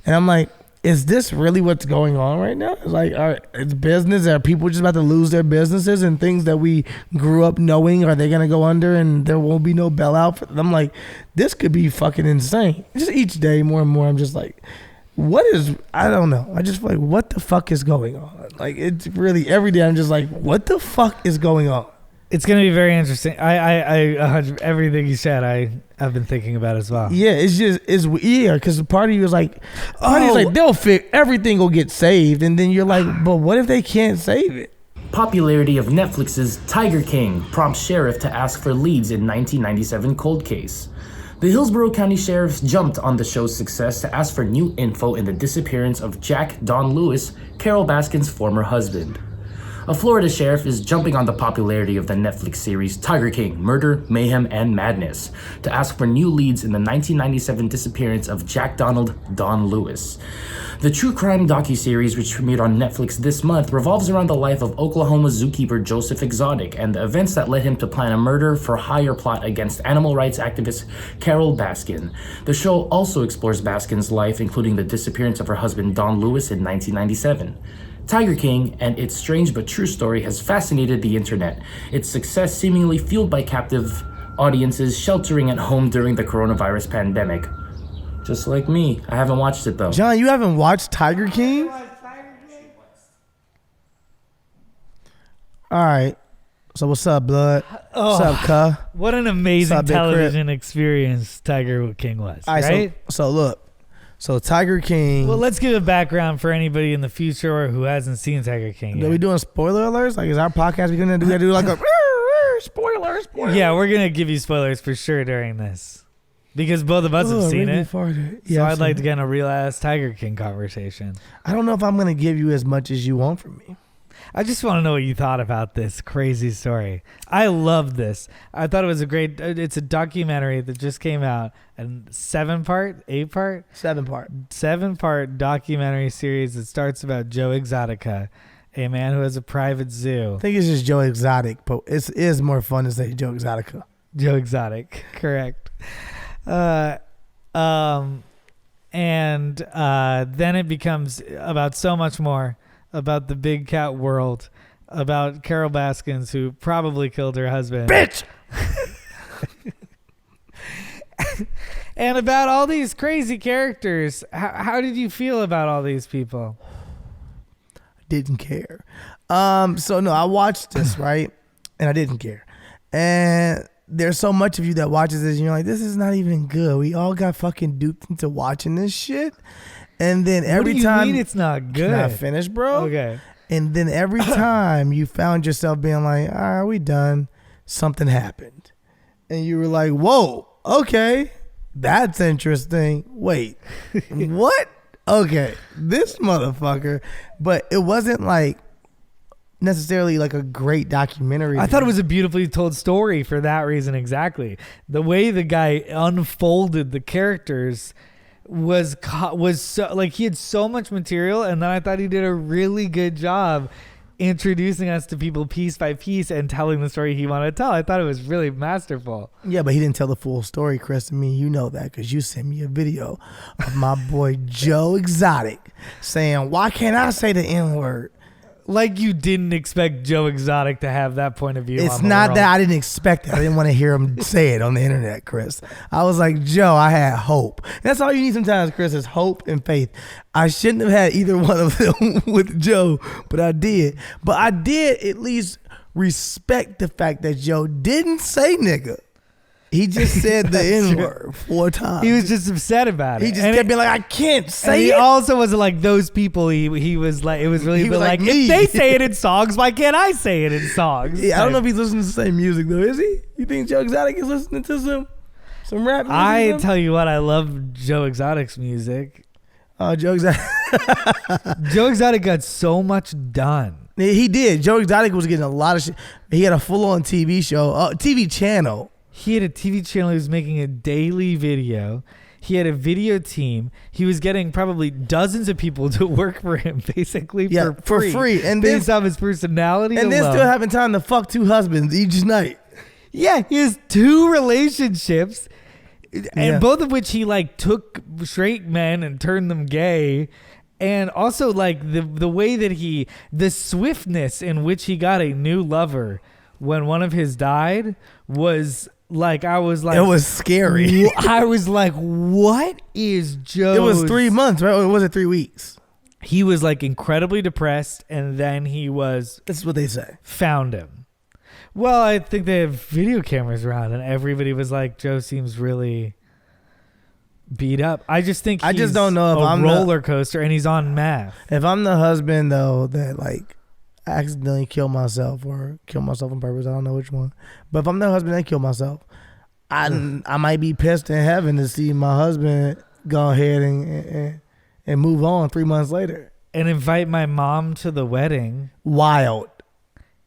S1: I'm like, is this really what's going on right now? It's like, it's business. Are people just about to lose their businesses and things that we grew up knowing? Are they going to go under and there won't be no bailout for them? I'm like, this could be fucking insane. Just each day more and more, I'm just like, I don't know. I just feel like, what the fuck is going on? Like, it's really, every day I'm just like, what the fuck is going on?
S2: It's going to be very interesting. Everything you said, I've been thinking about as well.
S1: Yeah, it's weird because part of you is like, everything will get saved. And then you're like, but what if they can't save it?
S3: Popularity of Netflix's Tiger King prompts sheriff to ask for leads in 1997 cold case. The Hillsborough County Sheriffs jumped on the show's success to ask for new info in the disappearance of Jack Don Lewis, Carol Baskin's former husband. A Florida sheriff is jumping on the popularity of the Netflix series Tiger King, Murder, Mayhem, and Madness to ask for new leads in the 1997 disappearance of Jack Donald Don Lewis. The true crime docuseries, which premiered on Netflix this month, revolves around the life of Oklahoma zookeeper Joseph Exotic and the events that led him to plan a murder for hire plot against animal rights activist Carol Baskin. The show also explores Baskin's life, including the disappearance of her husband Don Lewis in 1997. Tiger King and its strange but true story has fascinated the internet, its success seemingly fueled by captive audiences sheltering at home during the coronavirus pandemic. Just like me. I haven't watched it though.
S1: John, you haven't watched Tiger King? All right. So what's up, blood? What's up, cuh?
S2: What an amazing television experience Tiger King was, right?
S1: So look. So Tiger King.
S2: Well, let's give a background for anybody in the future who hasn't seen Tiger King yet.
S1: Are we doing spoiler alerts? Like, is our podcast we gonna do like a spoiler?
S2: Yeah, we're gonna give you spoilers for sure during this because both of us have seen it.
S1: Yeah,
S2: so I'd like to get in a real ass Tiger King conversation.
S1: I don't know if I'm gonna give you as much as you want from me.
S2: I just want to know what you thought about this crazy story. I love this. I thought it was it's a documentary that just came out, and 7-part documentary series that starts about Joe Exotica, a man who has a private zoo.
S1: I think it's just Joe Exotic, but it is more fun to say Joe Exotica.
S2: Joe Exotic, correct. And then it becomes about so much more. About the big cat world, about Carol Baskins, who probably killed her husband.
S1: Bitch!
S2: And about all these crazy characters. How did you feel about all these people?
S1: I didn't care. So no, I watched this, right? And I didn't care. And there's so much of you that watches this and you're like, this is not even good. We all got fucking duped into watching this shit. And then every
S2: what do you
S1: time
S2: mean it's not good?
S1: Can I finish, bro?
S2: Okay.
S1: And then every time you found yourself being like, all right, we done, something happened. And you were like, whoa, okay, that's interesting. Wait, what? Okay, this motherfucker. But it wasn't like necessarily like a great documentary.
S2: I thought it was a beautifully told story for that reason exactly. The way the guy unfolded the characters was so, like, he had so much material, and then I thought he did a really good job introducing us to people piece by piece and telling the story he wanted to tell. I thought it was really masterful.
S1: Yeah, but he didn't tell the full story, Chris, and me. You know that because you sent me a video of my boy Joe Exotic saying, why can't I say the N-word?
S2: Like, you didn't expect Joe Exotic to have that point of view.
S1: It's not that I didn't expect it. I didn't want to hear him say it on the internet, Chris. I was like, Joe, I had hope. That's all you need sometimes, Chris, is hope and faith. I shouldn't have had either one of them with Joe, but I did. But I did at least respect the fact that Joe didn't say nigga. He just said the N-word 4 times.
S2: He was just upset about it.
S1: He just kept being like, I can't say it.
S2: He also wasn't like those people. He was like, it was really
S1: was
S2: like
S1: me.
S2: if they say it in songs, why can't I say it in songs?
S1: Yeah, I don't know if he's listening to the same music though. Is he? You think Joe Exotic is listening to some rap music?
S2: I tell you what, I love Joe Exotic's music.
S1: Oh, Joe Exotic.
S2: Joe Exotic got so much done.
S1: He did. Joe Exotic was getting a lot of shit. He had a full-on TV show, TV channel.
S2: He had a TV channel. He was making a daily video. He had a video team. He was getting probably dozens of people to work for him, basically, for free.
S1: And
S2: based off his personality
S1: and then still having time to fuck 2 husbands each night.
S2: Yeah, he has 2 relationships, and both of which he like took straight men and turned them gay. And also like the way that the swiftness in which he got a new lover when one of his died was like, I was like,
S1: it was scary.
S2: I was like, what is Joe?
S1: It was 3 months, right? Or was it 3 weeks?
S2: He was like incredibly depressed, and then he was.
S1: This is what they say.
S2: Found him. Well, I think they have video cameras around, and everybody was like, Joe seems really beat up. I just think
S1: I just don't know if I'm
S2: roller coaster, and he's on meth.
S1: If I'm the husband though that like accidentally kill myself or kill myself on purpose, I don't know which one. But if I'm the husband that kill myself, I might be pissed in heaven to see my husband go ahead and move on 3 months later
S2: and invite my mom to the wedding.
S1: Wild.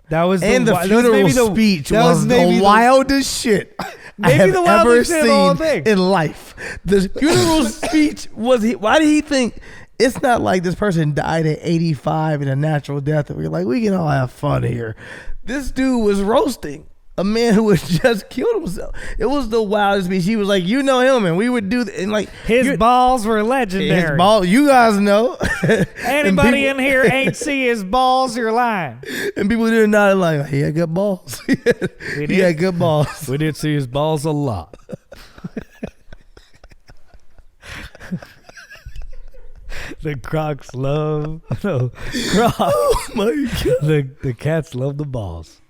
S2: That was
S1: the funeral speech was the wildest shit I have ever seen in life. The funeral speech was. Why did he think? It's not like this person died at 85 in a natural death and we're like, we can all have fun here. This dude was roasting a man who had just killed himself. It was the wildest speech. He was like, you know him, and we would do and like
S2: his balls were legendary. His balls,
S1: you guys know.
S2: Anybody in here ain't see his balls, you're lying.
S1: And people did not like, he had good balls. He had good balls.
S2: We did see his balls a lot. The crocs love crocs.
S1: Oh my god!
S2: The cats love the balls.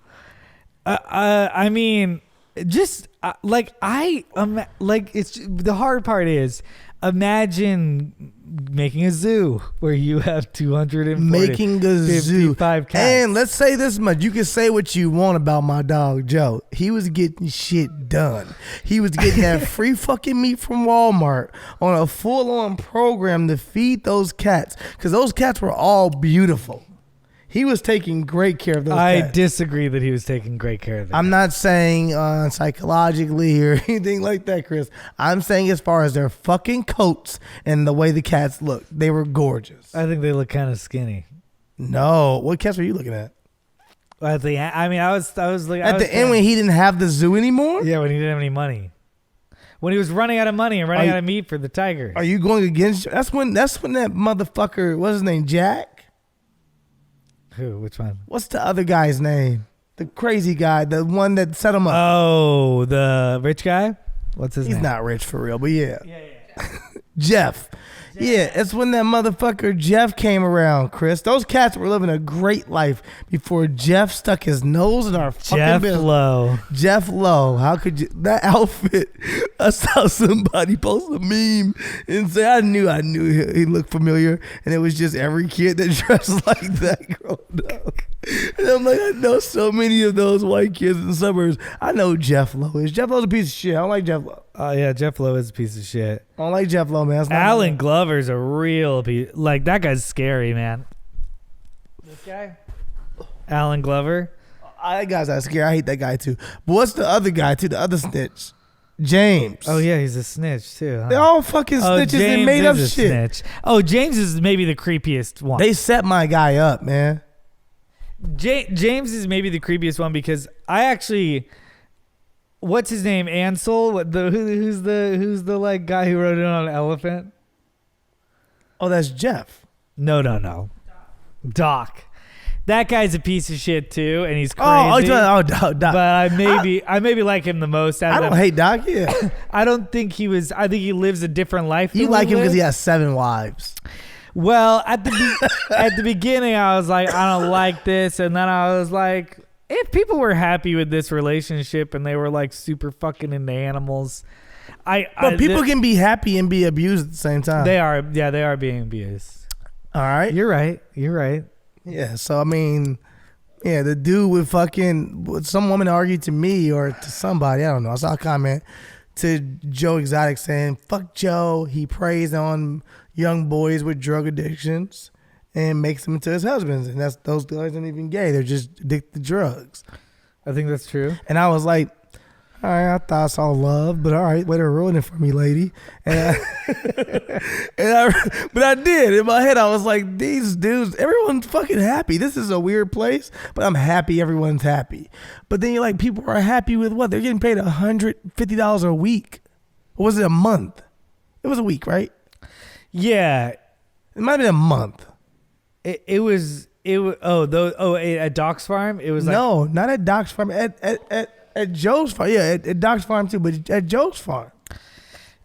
S2: I mean, just like it's the hard part is imagine making a zoo where you have 255 cats.
S1: And let's say this much: you can say what you want about my dog Joe. He was getting shit done. He was getting that free fucking meat from Walmart on a full-on program to feed those cats because those cats were all beautiful. He was taking great care of those cats.
S2: I disagree that he was taking great care of them.
S1: I'm not saying psychologically or anything like that, Chris. I'm saying as far as their fucking coats and the way the cats look, they were gorgeous.
S2: I think they look kind of skinny.
S1: No. What cats were you looking at?
S2: At the end, I was like
S1: at the end when he didn't have the zoo anymore?
S2: Yeah, when he didn't have any money. When he was running out of money and running out of meat for the tigers.
S1: Are you going against? That's when that motherfucker, what's his name, Jack?
S2: Who? Which one?
S1: What's the other guy's name? The crazy guy, the one that set him up.
S2: Oh, the rich guy? What's his name?
S1: He's not rich for real, but yeah.
S2: Yeah.
S1: Jeff. Yeah, it's when that motherfucker Jeff came around, Chris. Those cats were living a great life before Jeff stuck his nose in our fucking business.
S2: Lowe.
S1: Jeff Lowe. How could you? That outfit. I saw somebody post a meme and say, I knew he looked familiar. And it was just every kid that dressed like that growing up. And I'm like, I know so many of those white kids in the suburbs. I know who Jeff Lowe is. Jeff Lowe's a piece of shit. I don't like Jeff Lowe.
S2: Oh, yeah, Jeff Lowe is a piece of shit.
S1: I don't like Jeff Lowe, man.
S2: Alan Glover's a real piece. Like, that guy's scary, man. This guy? Alan Glover?
S1: That guy's not scary. I hate that guy, too. But what's the other guy, too? The other snitch? James.
S2: Oh, yeah, he's a snitch, too. Huh?
S1: They're all fucking snitches and made up shit.
S2: Snitch. Oh, James is maybe the creepiest one.
S1: They set my guy up, man.
S2: James is maybe the creepiest one because I actually... What's his name? Ansel? Who's the like guy who rode it on an elephant?
S1: Oh, that's Jeff.
S2: No. Doc. That guy's a piece of shit too, and he's crazy.
S1: Doc.
S2: But I maybe like him the most.
S1: I don't hate Doc. Yeah.
S2: I don't think he was. I think he lives a different life.
S1: You like him because he has 7 wives.
S2: Well, at the beginning, I was like, I don't like this, and then I was like, if people were happy with this relationship and they were like super fucking into animals,
S1: but people can be happy and be abused at the same time.
S2: They are, yeah, they are being abused.
S1: All right,
S2: you're right.
S1: Yeah, so I mean, yeah, the dude with some woman argued to me or to somebody, I don't know. I saw a comment to Joe Exotic saying, "Fuck Joe." He preys on young boys with drug addictions and makes them into his husbands. And those guys aren't even gay. They're just addicted to drugs.
S2: I think that's true.
S1: And I was like, all right, I thought I saw love, but all right, way to ruin it for me, lady. But I did. In my head, I was like, these dudes, everyone's fucking happy. This is a weird place, but I'm happy everyone's happy. But then you're like, people are happy with what? They're getting paid $150 a week. Or was it a month? It was a week, right?
S2: Yeah.
S1: It might have been a month.
S2: At Doc's farm? It was like,
S1: no, not at Doc's farm. At Joe's farm. Yeah, at Doc's farm too, but at Joe's farm.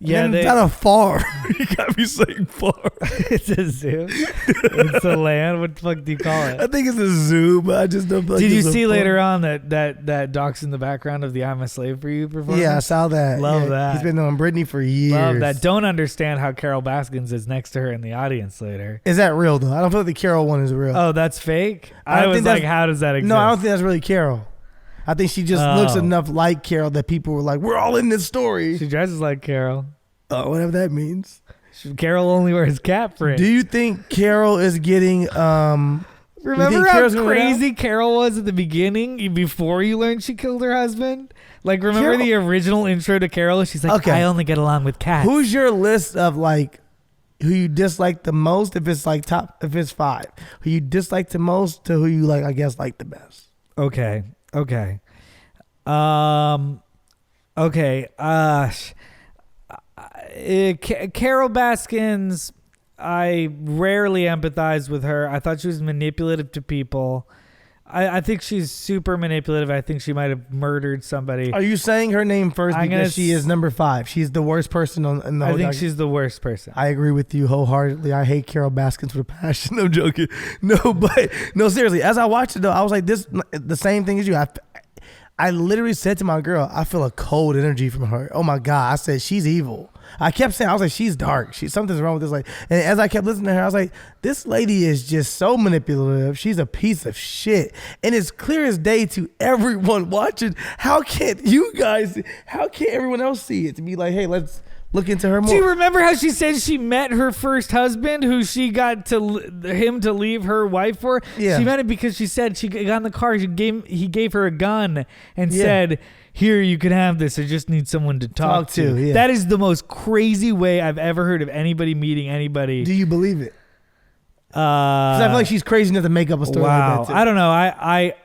S2: Yeah,
S1: it's not a farm. You got me saying farm.
S2: It's a zoo. It's a land. What the fuck do you call it?
S1: I think it's a zoo, but I just don't feel like
S2: Did you see later on that Doc's in the background of the I'm a Slave for You performance?
S1: Yeah, I saw that.
S2: Love that.
S1: He's been on Britney for years.
S2: Love that. Don't understand how Carol Baskins is next to her in the audience later.
S1: Is that real though? I don't feel like the Carol one is real.
S2: Oh, that's fake? I was like, how does that exist?
S1: No, I don't think that's really Carol. I think she just looks enough like Carol that people were like, we're all in this story.
S2: She dresses like Carol.
S1: Oh, whatever that means.
S2: Carol only wears cat print.
S1: Do you think Carol is getting
S2: remember how crazy Carol was at the beginning before you learned she killed her husband? Like, remember the original intro to Carol? She's like, okay, I only get along with cats.
S1: Who's your list of like who you dislike the most? If it's like if it's 5, who you dislike the most to who you like, I guess, like the best.
S2: Okay. Carol Baskins, I rarely empathize with her. I thought she was manipulative to people. I think she's super manipulative. I think she might have murdered somebody.
S1: Are you saying her name first because she is number 5? She's the worst person in the whole.
S2: I think she's the worst person.
S1: I agree with you wholeheartedly. I hate Carol Baskins with a passion. I'm joking. No, seriously. As I watched it though, I was like, the same thing as you. I literally said to my girl, I feel a cold energy from her. Oh my God. I said, she's evil. I kept saying, I was like, she's dark. Something's wrong with this. Like, and as I kept listening to her, I was like, this lady is just so manipulative. She's a piece of shit. And it's clear as day to everyone watching. How can't everyone else see it? To be like, hey, let's look into her more.
S2: Do you remember how she said she met her first husband, who she got him to leave her wife for?
S1: Yeah.
S2: She met him because she said she got in the car. He gave her a gun and said, here, you can have this. I just need someone to talk to.
S1: Yeah.
S2: That is the most crazy way I've ever heard of anybody meeting anybody.
S1: Do you believe it? Because I feel like she's crazy enough to make up a story like that too.
S2: I don't know.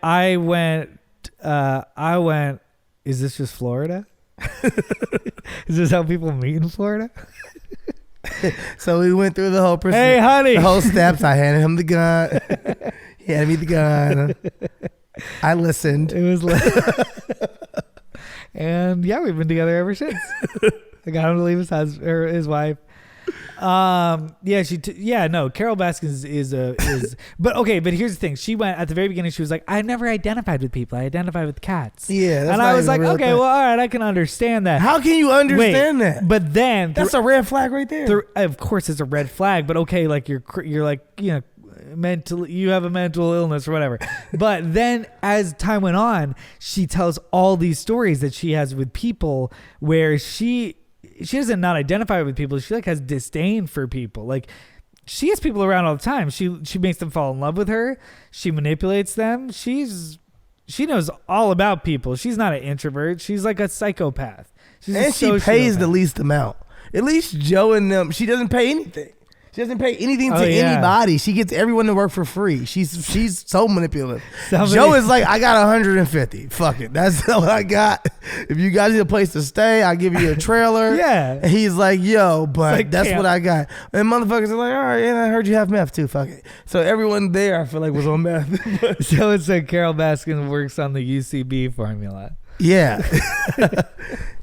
S2: I went, is this just Florida? Is this how people meet in Florida?
S1: So we went through the whole
S2: Hey, honey.
S1: The whole steps. I handed him the gun. He handed me the gun. I listened.
S2: It was and yeah, we've been together ever since. I got him to leave his wife. No, Carol Baskins is but okay, but here's the thing. She went at the very beginning, she was like, I never identified with people, I identified with cats.
S1: Yeah, that's
S2: and
S1: not
S2: I was
S1: even
S2: like,
S1: a real
S2: okay,
S1: thing.
S2: well, all right, I can understand that.
S1: How can you understand that?
S2: But then
S1: That's a red flag right there.
S2: of course it's a red flag, but okay, like you're like, you know, you have a mental illness or whatever. But then as time went on, she tells all these stories that she has with people where she doesn't not identify with people. She like has disdain for people. Like she has people around all the time. She makes them fall in love with her. She manipulates them. She knows all about people. She's not an introvert. She's like a psychopath.
S1: And she pays the least amount. At least Joe and them, she doesn't pay anything. She doesn't pay anything to anybody. She gets everyone to work for free. She's so manipulative. Joe is like, I got 150. Fuck it. That's what I got. If you guys need a place to stay, I'll give you a trailer.
S2: Yeah.
S1: And he's like, yo, but
S2: like
S1: that's
S2: camp.
S1: what I got. And motherfuckers are like, all right, and I heard you have meth too. Fuck it. So everyone there, I feel like, was on meth.
S2: So it's like Carol Baskin works on the UCB formula.
S1: Yeah.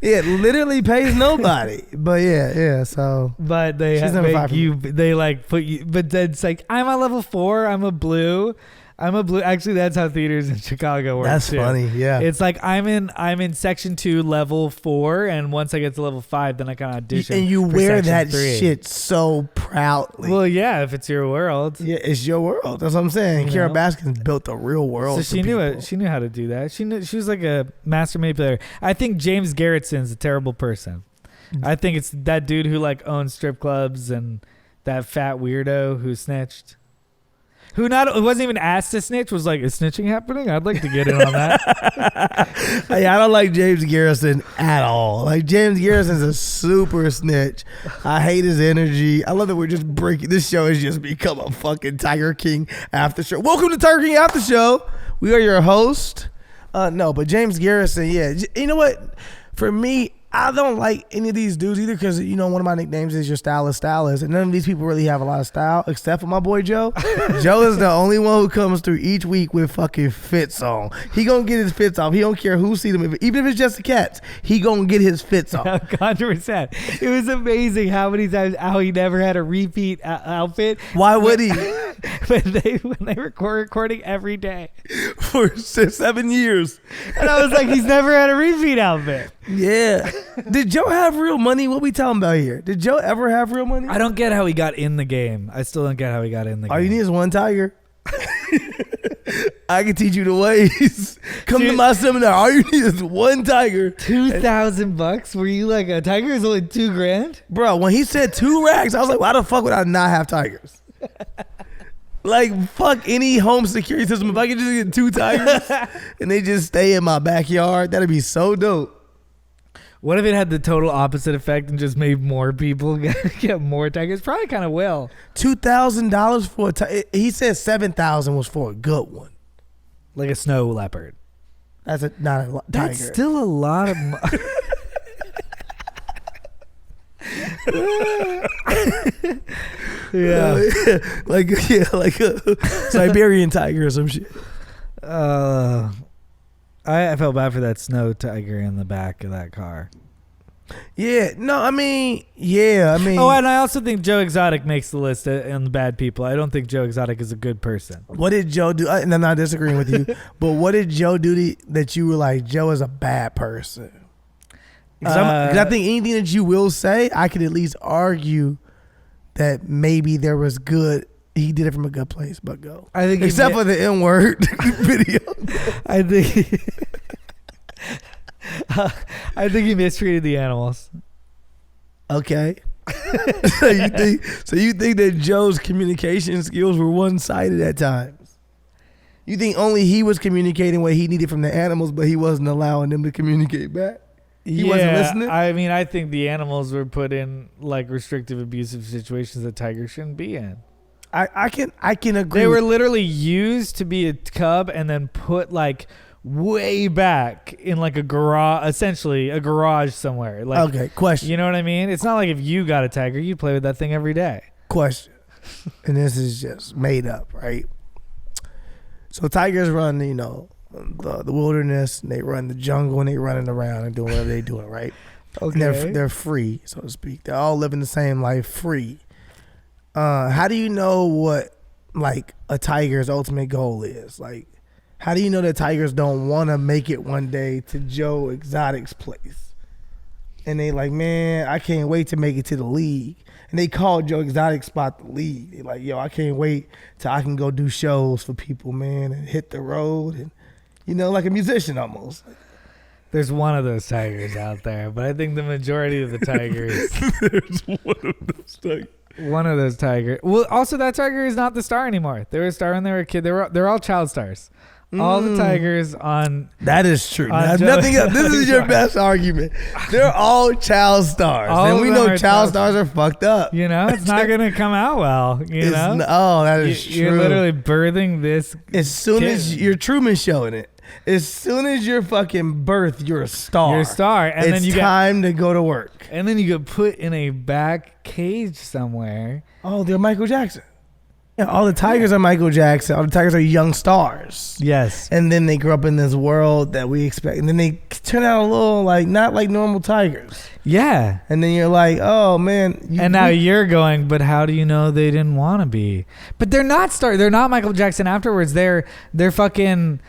S1: It literally pays nobody. But yeah, so.
S2: But they they like put you, but then it's like, I'm a level 4, I'm a blue. Actually, that's how theaters in Chicago work.
S1: That's
S2: too.
S1: funny, yeah.
S2: It's like I'm in section 2, level 4, and once I get to level 5, then I can audition.
S1: And you
S2: for
S1: wear
S2: section
S1: that
S2: 3.
S1: shit so proudly.
S2: Well, yeah, if it's your world.
S1: Yeah, it's your world. That's what I'm saying.
S2: You
S1: Carol
S2: know?
S1: Baskin built the real world.
S2: So she knew it. She knew how to do that. She was like a master manipulator. I think James Garretson's a terrible person. I think it's that dude who like owns strip clubs and that fat weirdo who snitched. Who wasn't even asked to snitch, was like, is snitching happening? I'd like to get in on that.
S1: Hey, I don't like James Garrison at all. Like, James Garrison's a super snitch. I hate his energy. I love that we're just breaking. This show has just become a fucking Tiger King after show. Welcome to Tiger King After Show. We are your host. No, but James Garrison, yeah. You know what? For me, I don't like any of these dudes either because, you know, one of my nicknames is your stylist. And none of these people really have a lot of style except for my boy Joe. Joe is the only one who comes through each week with fucking fits on. He gonna get his fits off. He don't care who sees him. Even if it's just the cats, he gonna get his fits off.
S2: 100%. It was amazing how many times he never had a repeat outfit.
S1: Why would he?
S2: when they were recording every day.
S1: For 7 years.
S2: And I was like, he's never had a repeat outfit.
S1: Yeah. Did Joe have real money? What we talking about here? Did Joe ever have real money?
S2: I don't get how he got in the game. I still don't get how he got in the game.
S1: All you need is one tiger. I can teach you the ways. Come to my seminar. All you need is one tiger.
S2: $2,000? Were you like, a tiger is only $2,000?
S1: Bro, when he said 2 racks, I was like, why the fuck would I not have tigers? Like, fuck any home security system. If I could just get 2 tigers and they just stay in my backyard, that'd be so dope.
S2: What if it had the total opposite effect and just made more people get more tigers? Probably kind of will.
S1: $2,000 for a tiger. He said $7,000 was for a good one.
S2: Like a snow leopard.
S1: That's not a tiger.
S2: That's still a lot of money. Yeah.
S1: like a Siberian tiger or some shit.
S2: I felt bad for that snow tiger in the back of that car.
S1: Yeah, no, I mean. Oh,
S2: and I also think Joe Exotic makes the list on the bad people. I don't think Joe Exotic is a good person.
S1: What did Joe do? And I'm not disagreeing with you, but what did Joe do that you were like, Joe is a bad person? Because I think anything that you will say, I could at least argue that maybe there was good. He did it from a good place, but go.
S2: I think
S1: except for the N-word video.
S2: I think he mistreated the animals.
S1: Okay. So you think that Joe's communication skills were one-sided at times? You think only he was communicating what he needed from the animals, but he wasn't allowing them to communicate back? He wasn't listening?
S2: I mean, I think the animals were put in like restrictive, abusive situations that tigers shouldn't be in.
S1: I can agree.
S2: They were literally used to be a cub and then put like way back in like a garage, essentially a garage somewhere. Like,
S1: okay, question.
S2: You know what I mean? It's not like if you got a tiger, you play with that thing every day.
S1: Question. And this is just made up, right? So tigers run, you know, the wilderness, and they run the jungle, and they running around and doing whatever they doing, right?
S2: Okay.
S1: And they're free, so to speak. They're all living the same life, free. How do you know what like a tiger's ultimate goal is? Like, how do you know that tigers don't want to make it one day to Joe Exotic's place? And they like, man, I can't wait to make it to the league. And they called Joe Exotic spot the league. They like, yo, I can't wait till I can go do shows for people, man, and hit the road, and like a musician almost.
S2: There's one of those tigers out there, but I think the majority of the tigers.
S1: There's one of those tigers.
S2: One of those tigers. Well, also that tiger is not the star anymore. They were a star when they were a kid. They're all child stars. All the tigers on.
S1: That is true. Nothing else. This is your best argument. They're all child stars, and we know child stars are fucked up.
S2: It's not gonna come out well.
S1: That is true.
S2: You're literally birthing this.
S1: As soon as you're Truman showing it. As soon as you're fucking birth, you're a star.
S2: You're a star, and then
S1: it's time to go to work.
S2: And then you get put in a back cage somewhere.
S1: Oh, they're Michael Jackson. Yeah, all the tigers are Michael Jackson. All the tigers are young stars.
S2: Yes.
S1: And then they grow up in this world that we expect. And then they turn out a little not like normal tigers.
S2: Yeah.
S1: And then you're like, oh, man.
S2: Now you're going, but how do you know they didn't want to be? But they're not stars. They're not Michael Jackson afterwards. They're fucking...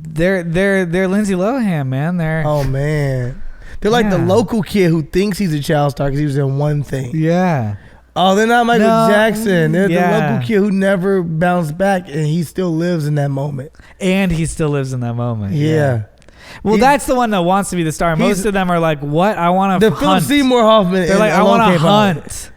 S2: They're Lindsay Lohan, man.
S1: Oh, man. They're like the local kid who thinks he's a child star because he was in one thing.
S2: Yeah.
S1: Oh, they're not Michael Jackson. They're the local kid who never bounced back, and he still lives in that moment. Yeah.
S2: Well, that's the one that wants to be the star. Most of them are like, what? I want to hunt.
S1: The Philip Seymour Hoffman.
S2: They're like, I want to hunt.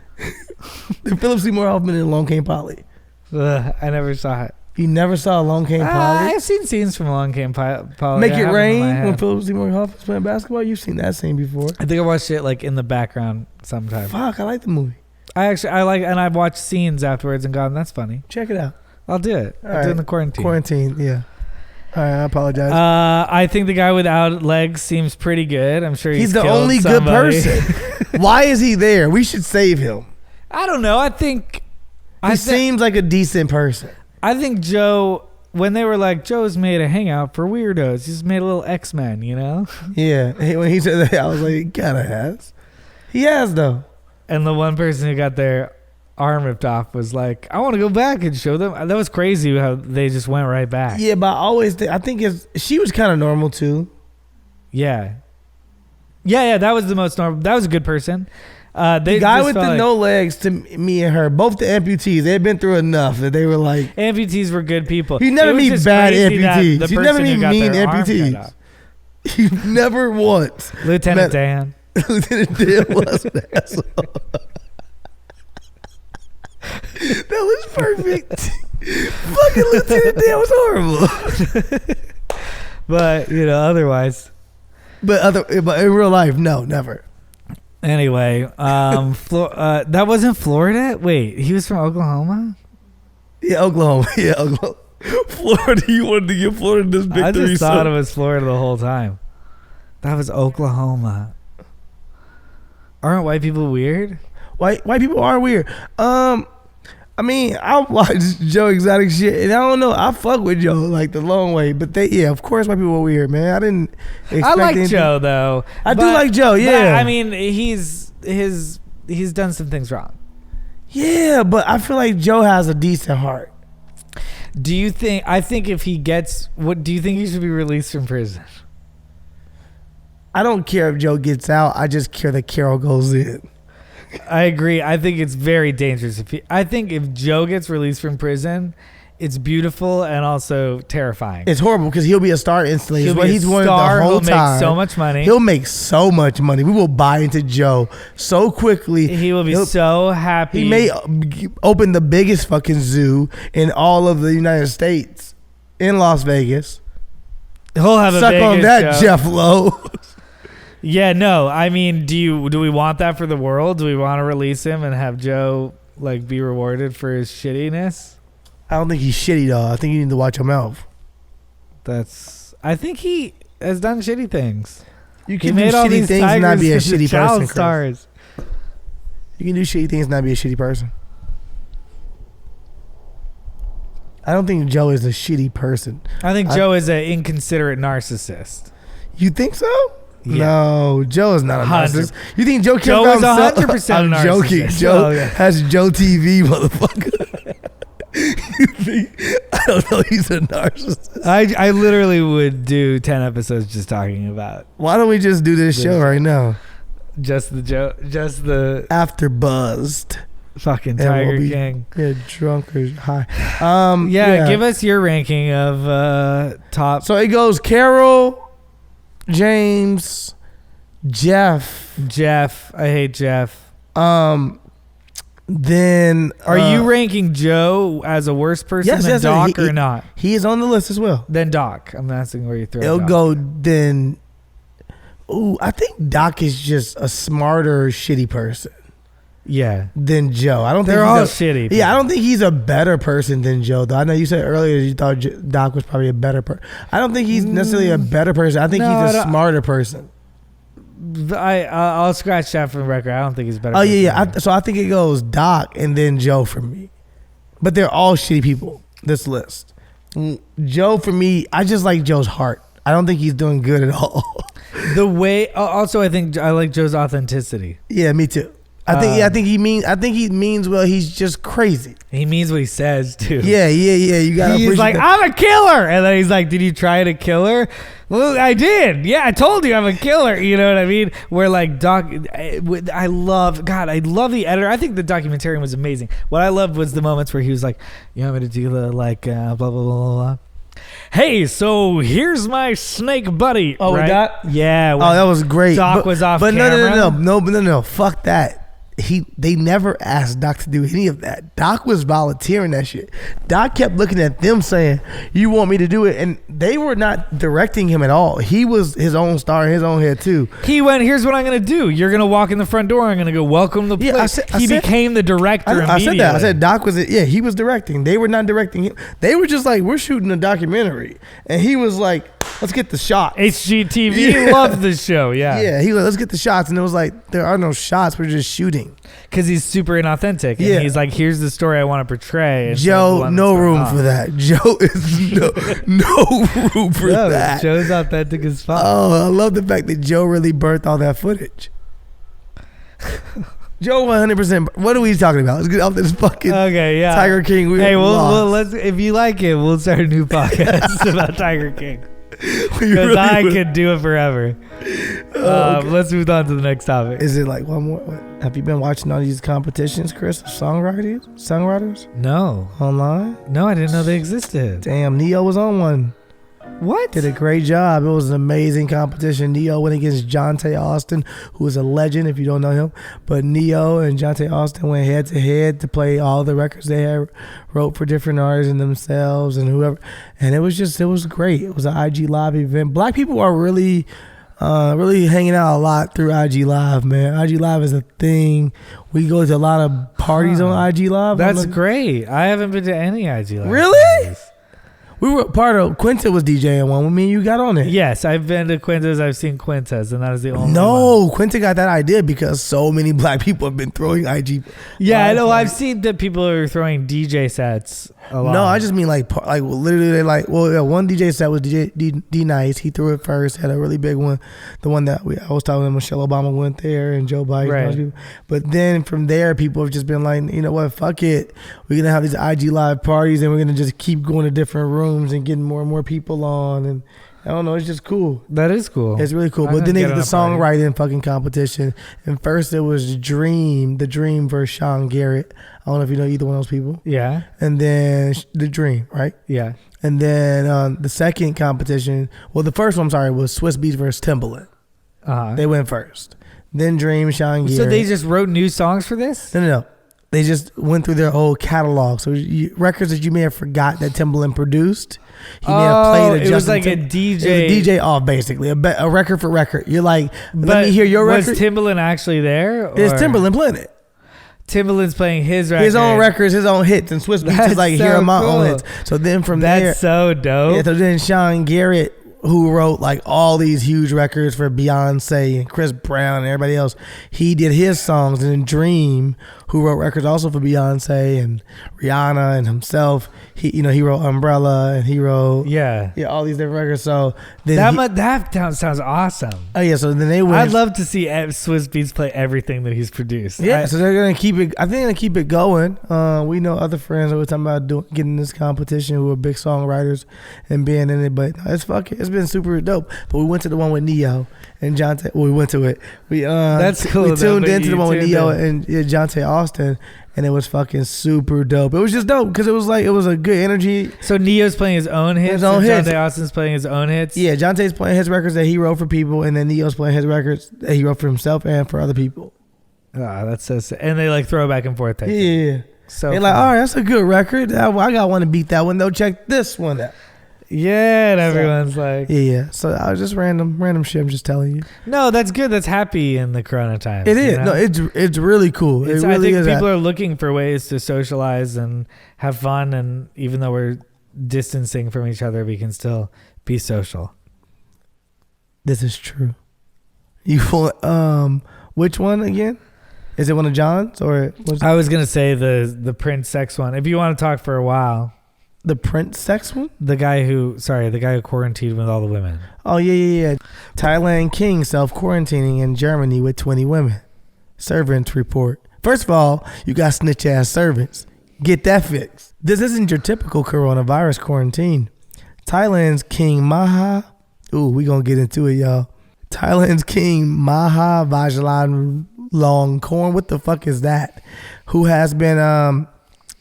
S1: The Philip Seymour Hoffman in Lone Cane Polly.
S2: I never saw it.
S1: You never saw Lone Cane Polly?
S2: I've seen scenes from Lone Cane Polly.
S1: Make It Rain when Philip Seymour Hoffman's playing basketball. You've seen that scene before.
S2: I think I watched it like in the background sometime.
S1: Fuck, I like the movie.
S2: I like, and I've watched scenes afterwards and gone, that's funny.
S1: Check it out.
S2: I'll do it. I'll do it in the quarantine.
S1: Yeah. All right, I apologize.
S2: I think the guy without legs seems pretty good. I'm sure he's
S1: the only
S2: somebody.
S1: Good person. Why is he there? We should save him.
S2: I don't know. I think
S1: he seems like a decent person.
S2: I think Joe, when they were like, Joe's made a hangout for weirdos, he's made a little X-Men,
S1: Yeah. When he said that, I was like, he kind of has. He has, though.
S2: And the one person who got their arm ripped off was like, I want to go back and show them. That was crazy how they just went right back.
S1: Yeah, but I think she was kind of normal too.
S2: Yeah. That was the most normal. That was a good person.
S1: The guy with the no legs, to me and her, both the amputees, they had been through enough that they were like...
S2: Amputees were good people.
S1: You never meet bad amputees. You never meet mean amputees. You never once.
S2: Lieutenant Dan.
S1: Lieutenant Dan was an asshole. That was perfect. Fucking Lieutenant Dan was horrible.
S2: But otherwise.
S1: But in real life, no, never.
S2: Anyway, that wasn't Florida. Wait, he was from Oklahoma.
S1: Yeah, Oklahoma. Florida. You wanted to give Florida this victory.
S2: I just thought it was Florida the whole time. That was Oklahoma. Aren't white people weird?
S1: White people are weird. I mean, I watch Joe Exotic shit, and I don't know. I fuck with Joe like the long way, but of course, white people are weird, man. I didn't expect
S2: I like
S1: anything.
S2: Joe though.
S1: I do like Joe, yeah.
S2: I mean, he's done some things wrong.
S1: Yeah, but I feel like Joe has a decent heart.
S2: Do you think? I think if he gets, do you think he should be released from prison?
S1: I don't care if Joe gets out. I just care that Carol goes in.
S2: I agree. I think it's very dangerous. I think if Joe gets released from prison, it's beautiful and also terrifying.
S1: It's horrible because he'll be a star instantly.
S2: He's wanted the whole time. Make so much money.
S1: He'll make so much money. We will buy into Joe so quickly.
S2: He will be so happy.
S1: He may open the biggest fucking zoo in all of the United States in Las Vegas.
S2: He'll have
S1: Suck on that,
S2: show.
S1: Jeff Lowe.
S2: Yeah, no. I mean, do we want that for the world? Do we want to release him and have Joe be rewarded for his shittiness?
S1: I don't think he's shitty though. I think you need to watch your mouth.
S2: I think he has done shitty things.
S1: You can do shitty things and not be a shitty person.
S2: Stars.
S1: You can do shitty things and not be a shitty person. I don't think Joe is a shitty person.
S2: I think Joe is an inconsiderate narcissist.
S1: You think so?
S2: Yeah.
S1: No, Joe is not a
S2: 100.
S1: narcissist. You think Joe cares
S2: Joe
S1: about
S2: is
S1: himself?
S2: 100%
S1: I'm
S2: narcissist.
S1: joking. Joe
S2: Oh, yeah.
S1: has Joe TV, motherfucker. You think, I don't know, he's a narcissist.
S2: I literally would do 10 episodes just talking about
S1: Why don't we just do this show right now?
S2: just the
S1: After buzzed.
S2: fucking
S1: And
S2: Tiger
S1: we'll be-
S2: King.
S1: Yeah, drunk or high.
S2: Yeah, give us your ranking of top.
S1: So it goes Carol, James, Jeff.
S2: I hate Jeff.
S1: Then
S2: Are you ranking Joe as a worse person than Doc or not?
S1: He is on the list as well.
S2: Then Doc. I'm asking where you throw
S1: It'll
S2: Doc.
S1: go then. Ooh, I think Doc is just a smarter, shitty person
S2: Yeah.
S1: than Joe. I don't think
S2: They're
S1: he's
S2: all
S1: a-
S2: shitty.
S1: Yeah, I don't think he's a better person than Joe, though. I know you said earlier you thought Doc was probably a better person. I don't think he's necessarily a better person. I think
S2: No, I
S1: he's a
S2: don't-
S1: smarter person.
S2: I'll scratch that from the record. I don't think he's better.
S1: Oh, yeah,
S2: person
S1: yeah. So I think it goes Doc and then Joe for me. But they're all shitty people, this list. Joe, for me, I just like Joe's heart. I don't think he's doing good at all.
S2: The way. Also, I think I like Joe's authenticity.
S1: Yeah, me too. I think he means well. He's just crazy.
S2: He means what he says too.
S1: Yeah. You gotta.
S2: He's
S1: appreciate
S2: like,
S1: that.
S2: I'm a killer, and then he's like, did you try to kill her? Well, I did. Yeah, I told you I'm a killer. You know what I mean? Where like Doc, I love the editor. I think the documentarian was amazing. What I loved was the moments where he was like, you want me to do the like blah blah blah blah blah. Hey, so here's my snake buddy.
S1: Oh,
S2: right?
S1: with Doc?
S2: Yeah.
S1: Oh, that was great.
S2: Doc was off
S1: but
S2: camera.
S1: No. Fuck that. They never asked Doc to do any of that. Doc was volunteering that shit. Doc kept looking at them saying, "You want me to do it?" And they were not directing him at all. He was his own star in his own head too.
S2: He went, here's what I'm going to do. You're going to walk in the front door. I'm going to go, welcome to the place.
S1: I said-
S2: became the director
S1: I
S2: immediately.
S1: said that. I said Doc was it. Yeah, he was directing. They were not directing him. They were just like, we're shooting a documentary, and he was like, let's get the shot.
S2: HGTV loves this show. Yeah.
S1: Yeah, he was like, let's get the shots, and it was like, there are no shots. We're just shooting.
S2: Because he's super inauthentic. And
S1: Yeah.
S2: he's like, here's the story I want to portray. instead of the
S1: Joe,
S2: one
S1: no
S2: that's
S1: room
S2: going
S1: for
S2: on.
S1: that. Joe is no room for
S2: No,
S1: that.
S2: Joe's authentic as fuck.
S1: Oh, I love the fact that Joe really burnt all that footage. Joe 100%. What are we talking about? Let's get off this fucking
S2: Okay, yeah.
S1: Tiger King.
S2: Hey, we'll
S1: lost.
S2: let's if you like it, we'll start a new podcast about Tiger King.
S1: We
S2: Because
S1: really
S2: I
S1: would.
S2: could do it forever.
S1: Okay.
S2: Let's move on to the next topic.
S1: Is it like one more? Have you been watching all these competitions, Chris, of songwriters
S2: No,
S1: online?
S2: I didn't know they existed.
S1: Damn, Neo was on one.
S2: What?
S1: Did a great job. It was an amazing competition. Neo went against Jonte Austin, who is a legend if you don't know him. But Neo and Jonte Austin went head to head to play all the records they had wrote for different artists and themselves and whoever. And it was great. It was an IG Live event. Black people are really hanging out a lot through IG Live, man. IG Live is a thing. We go to a lot of parties on IG Live.
S2: That's great. I haven't been to any IG Live.
S1: Really?
S2: parties.
S1: We were part of Quinta was DJing one with me and you got on it.
S2: Yes, I've been to Quinta's. I've seen Quinta's, and that is the only one.
S1: No, Quinta got that idea because so many black people have been throwing IG.
S2: Yeah, I know.
S1: Live
S2: I've seen that people are throwing DJ sets a lot.
S1: No, I just mean like literally they like. Well, yeah, one DJ set was DJ D Nice. He threw it first. Had a really big one. The one that I was talking about, Michelle Obama went there and Joe Biden.
S2: Right.
S1: and those people. But then from there, people have just been like, you know what? Fuck it. We're gonna have these IG Live parties and we're gonna just keep going to different rooms and getting more and more people on. And I don't know. It's just cool.
S2: That is cool.
S1: It's really cool.
S2: I
S1: But
S2: could
S1: then they
S2: get
S1: did the
S2: on a party.
S1: songwriting fucking competition. And first it was the Dream versus Sean Garrett. I don't know if you know either one of those people.
S2: Yeah,
S1: And then the Dream, right?
S2: yeah.
S1: And then the second competition, well, the first one, I'm sorry, was Swiss Beats versus Timbaland.
S2: Uh-huh.
S1: They went first. Then Dream, Sean Garrett.
S2: So they just wrote new songs for this?
S1: No. They just went through their whole catalog. So records that you may have forgot that Timbaland produced. He may have played a
S2: it was
S1: Justin
S2: like a
S1: Tim-
S2: DJ.
S1: It was a DJ off, basically. A record for record. You're like, let
S2: But
S1: me hear your
S2: was
S1: record.
S2: Timbaland actually there?
S1: There's
S2: or-
S1: Timbaland playing it.
S2: Timbaland's playing his record.
S1: His own records, his own hits. And Swiss Beats
S2: That's
S1: is like,
S2: so
S1: here are my
S2: cool.
S1: own hits. So then from there.
S2: That's so dope.
S1: Yeah, so then Sean Garrett who wrote like all these huge records for Beyonce and Chris Brown and everybody else, he did his songs. And then Dream, who wrote records also for Beyonce and Rihanna and himself, he wrote Umbrella and he wrote all these different records. So then
S2: that sounds awesome.
S1: Oh yeah, so then they went.
S2: I'd love to see Swiss Beats play everything that he's produced.
S1: Yeah, so they're gonna keep it. I think they're gonna keep it going. We know other friends that were talking about getting this competition who are big songwriters and being in it. But it's been super dope. But we went to the one with Neo and Jonte. Well, we went to it.
S2: That's cool.
S1: We tuned into the one with Neo and Jonte Austin, and it was fucking super dope. It was just dope because it was a good energy.
S2: So Neo's playing his own hits. Jonte Austin's playing his own hits.
S1: Yeah, Jonte's playing his records that he wrote for people, and then Neo's playing his records that he wrote for himself and for other people.
S2: Oh, that's so sick. And they like throw back and forth.
S1: Yeah.
S2: So
S1: they're like, all right, that's a good record. I got one to beat that one though. Check this one out.
S2: Yeah, and everyone's like,
S1: yeah. So I was just random shit. I'm just telling you.
S2: No, that's good. That's happy in the Corona times.
S1: It is. No, it's really cool. It really
S2: I think
S1: is.
S2: People are looking for ways to socialize and have fun, and even though we're distancing from each other, we can still be social.
S1: This is true. You want which one again? Is it one of John's or?
S2: I was gonna say the Prince sex one. If you want to talk for a while.
S1: The Prince sex one?
S2: The guy who quarantined with all the women.
S1: Oh, yeah. Thailand king self-quarantining in Germany with 20 women. Servants report. First of all, you got snitch-ass servants. Get that fixed. This isn't your typical coronavirus quarantine. Thailand's King Maha... Ooh, we gonna get into it, y'all. Thailand's King Maha Vajiralongkorn. What the fuck is that? Who has been...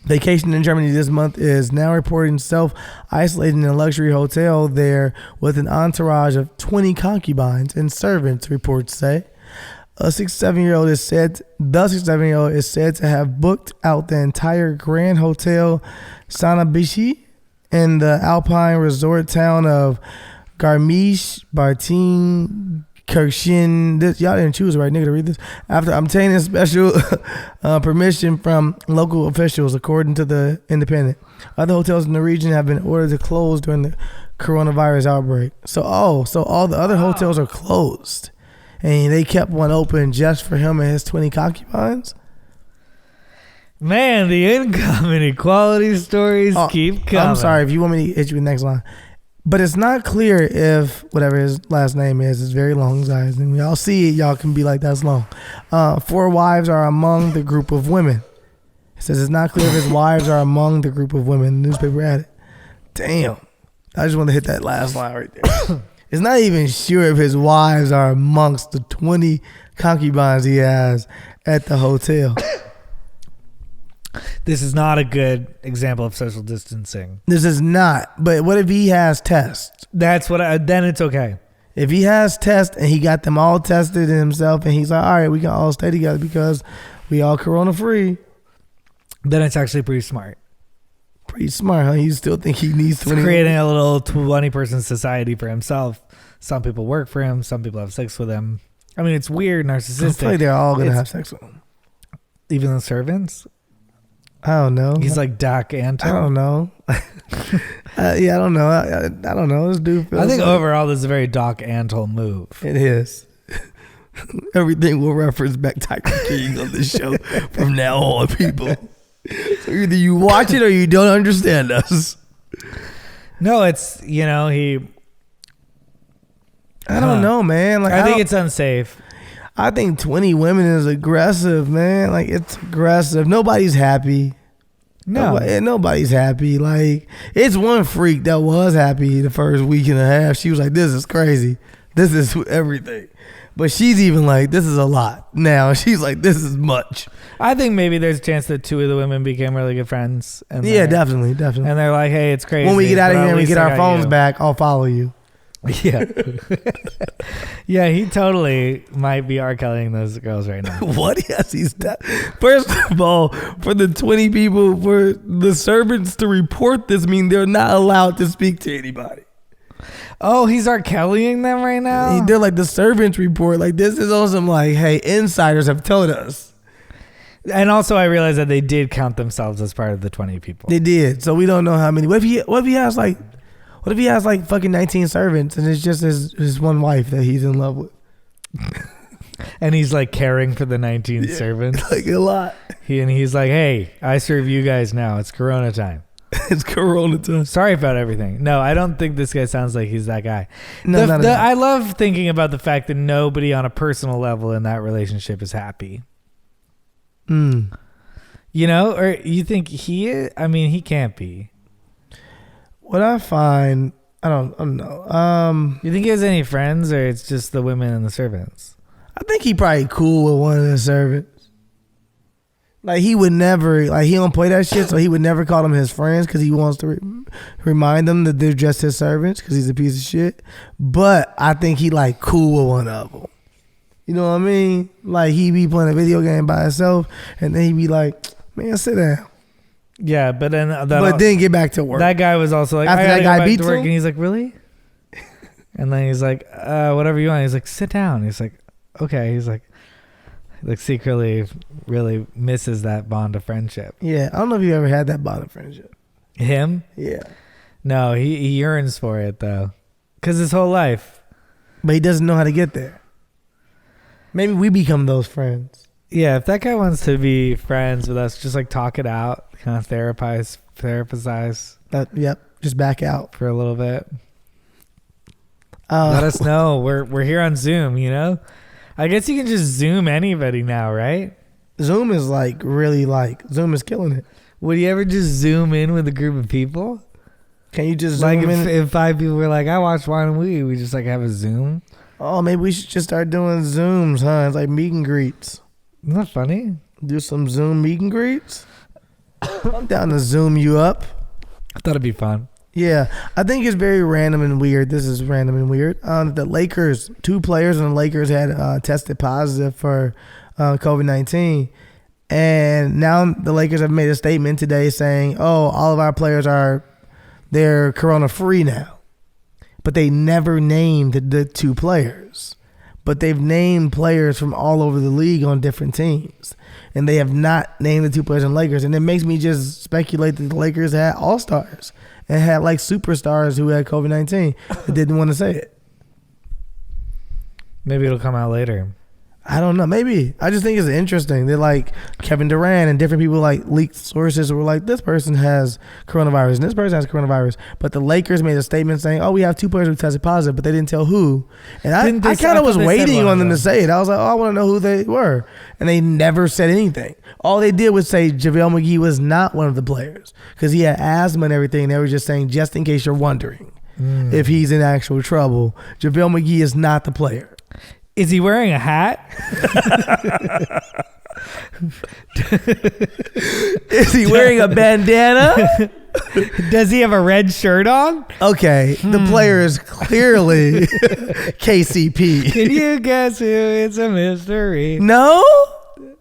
S1: vacationing in Germany this month is now reporting self-isolating in a luxury hotel there with an entourage of 20 concubines and servants, reports say. The 67-year-old is said to have booked out the entire Grand Hotel Sanabishi in the Alpine resort town of Garmisch-Partenkirchen. Y'all didn't choose the right nigga to read this. After obtaining special permission from local officials, according to the Independent. Other hotels in the region have been ordered to close during the coronavirus outbreak. So all the other hotels are closed, and they kept one open just for him and his 20 concubines.
S2: Man, the income inequality stories keep coming.
S1: I'm sorry if you want me to hit you with the next line. But it's not clear if whatever his last name is very long, guys. And we all see it. Y'all can be like, that's long. 4 wives are among the group of women. It says it's not clear if his wives are among the group of women. The newspaper added. Damn. I just want to hit that last line right there. It's not even sure if his wives are amongst the 20 concubines he has at the hotel.
S2: This is not a good example of social distancing.
S1: This is not. But what if he has tests?
S2: That's then it's okay.
S1: If he has tests and he got them all tested himself and he's like, all right, we can all stay together because we all corona free.
S2: Then it's actually pretty smart.
S1: Pretty smart, huh? You still think he needs 20?
S2: He's creating a little 20-person society for himself. Some people work for him. Some people have sex with him. I mean, it's weird, narcissistic.
S1: I feel like they're all going to have sex with him.
S2: Even the servants?
S1: I don't know.
S2: He's like Doc Antle.
S1: I don't know. Yeah, I don't know. I don't know. This dude feels
S2: I think overall this is a very Doc Antle move.
S1: It is. Everything will reference back Tiger King on this show from now on, people. So either you watch it or you don't understand us.
S2: No, it's, I
S1: don't know, man. Like
S2: I think it's unsafe.
S1: I think 20 women is aggressive, man. Like, it's aggressive. Nobody's happy.
S2: No.
S1: Nobody's happy. Like, it's one freak that was happy the first week and a half. She was like, this is crazy. This is everything. But she's even like, this is a lot now. She's like, this is much.
S2: I think maybe there's a chance that 2 of the women became really good friends. And
S1: yeah, definitely.
S2: And they're like, hey, it's crazy.
S1: When we get out of here and we get our phones back, I'll follow you.
S2: Yeah. Yeah, he totally might be R. Kellying those girls right now.
S1: What? Yes, he's that. First of all, for the 20 people, for the servants to report this mean they're not allowed to speak to anybody.
S2: Oh, he's R. Kellying them right now?
S1: They're like the servants report. Like, this is awesome. Like, hey, insiders have told us.
S2: And also I realized that they did count themselves as part of the 20 people.
S1: They did. So we don't know how many. What if he has like, What if he has like fucking 19 servants and it's just his one wife that he's in love with?
S2: And he's like caring for the 19 servants.
S1: Like a lot.
S2: He's like, hey, I serve you guys now. It's Corona time.
S1: It's Corona time.
S2: Sorry about everything. No, I don't think this guy sounds like he's that guy.
S1: No,
S2: I love thinking about the fact that nobody on a personal level in that relationship is happy. You know, or you think he is? I mean, he can't be.
S1: What I find, I don't know.
S2: You think he has any friends, or it's just the women and the servants?
S1: I think he probably cool with one of the servants. Like he would never, like he don't play that shit, so he would never call them his friends because he wants to remind them that they're just his servants because he's a piece of shit. But I think he like cool with one of them. You know what I mean? Like he be playing a video game by himself, and then he be like, "Man, sit down."
S2: Yeah, but then
S1: then get back to work.
S2: That guy was also like,
S1: after
S2: I
S1: that
S2: gotta
S1: guy
S2: go back
S1: beats
S2: to work,
S1: him,
S2: and he's like, really? And then he's like, whatever you want. He's like, sit down. He's like, okay. He's like secretly really misses that bond of friendship.
S1: Yeah, I don't know if you ever had that bond of friendship.
S2: Him?
S1: Yeah.
S2: No, he yearns for it though, because his whole life.
S1: But he doesn't know how to get there. Maybe we become those friends.
S2: Yeah, if that guy wants to be friends with us, just like talk it out, kind of therapize.
S1: Yep, just back out
S2: for a little bit. Let us know. We're here on Zoom, you know? I guess you can just Zoom anybody now, right?
S1: Zoom is Zoom is killing it.
S2: Would you ever just Zoom in with a group of people?
S1: Can you just
S2: like
S1: Zoom in?
S2: If 5 people were like, I watched Wine and we just like have a Zoom?
S1: Oh, maybe we should just start doing Zooms, huh? It's like meet and greets.
S2: Isn't that funny?
S1: Do some Zoom meet and greets. I'm down to Zoom you up.
S2: I thought it'd be fun.
S1: Yeah, I think it's very random and weird. This is random and weird. The Lakers, 2 players in the Lakers had tested positive for COVID-19. And now the Lakers have made a statement today saying, oh, all of our players they're corona free now. But they never named the 2 players. But they've named players from all over the league on different teams. And they have not named the 2 players in the Lakers. And it makes me just speculate that the Lakers had all-stars and had like superstars who had COVID-19 that didn't want to say it.
S2: Maybe it'll come out later.
S1: I don't know. Maybe. I just think it's interesting. They're like Kevin Durant and different people like leaked sources were like, this person has coronavirus and this person has coronavirus. But the Lakers made a statement saying, oh, we have 2 players who tested positive, but they didn't tell who. And I kind of was waiting on them to say it. I was like, oh, I want to know who they were. And they never said anything. All they did was say JaVale McGee was not one of the players because he had asthma and everything. They were just saying, just in case you're wondering if he's in actual trouble, JaVale McGee is not the player.
S2: Is he wearing a hat?
S1: Is he wearing a bandana?
S2: Does he have a red shirt on?
S1: Okay, the player is clearly KCP.
S2: Can you guess who? It's a mystery.
S1: No,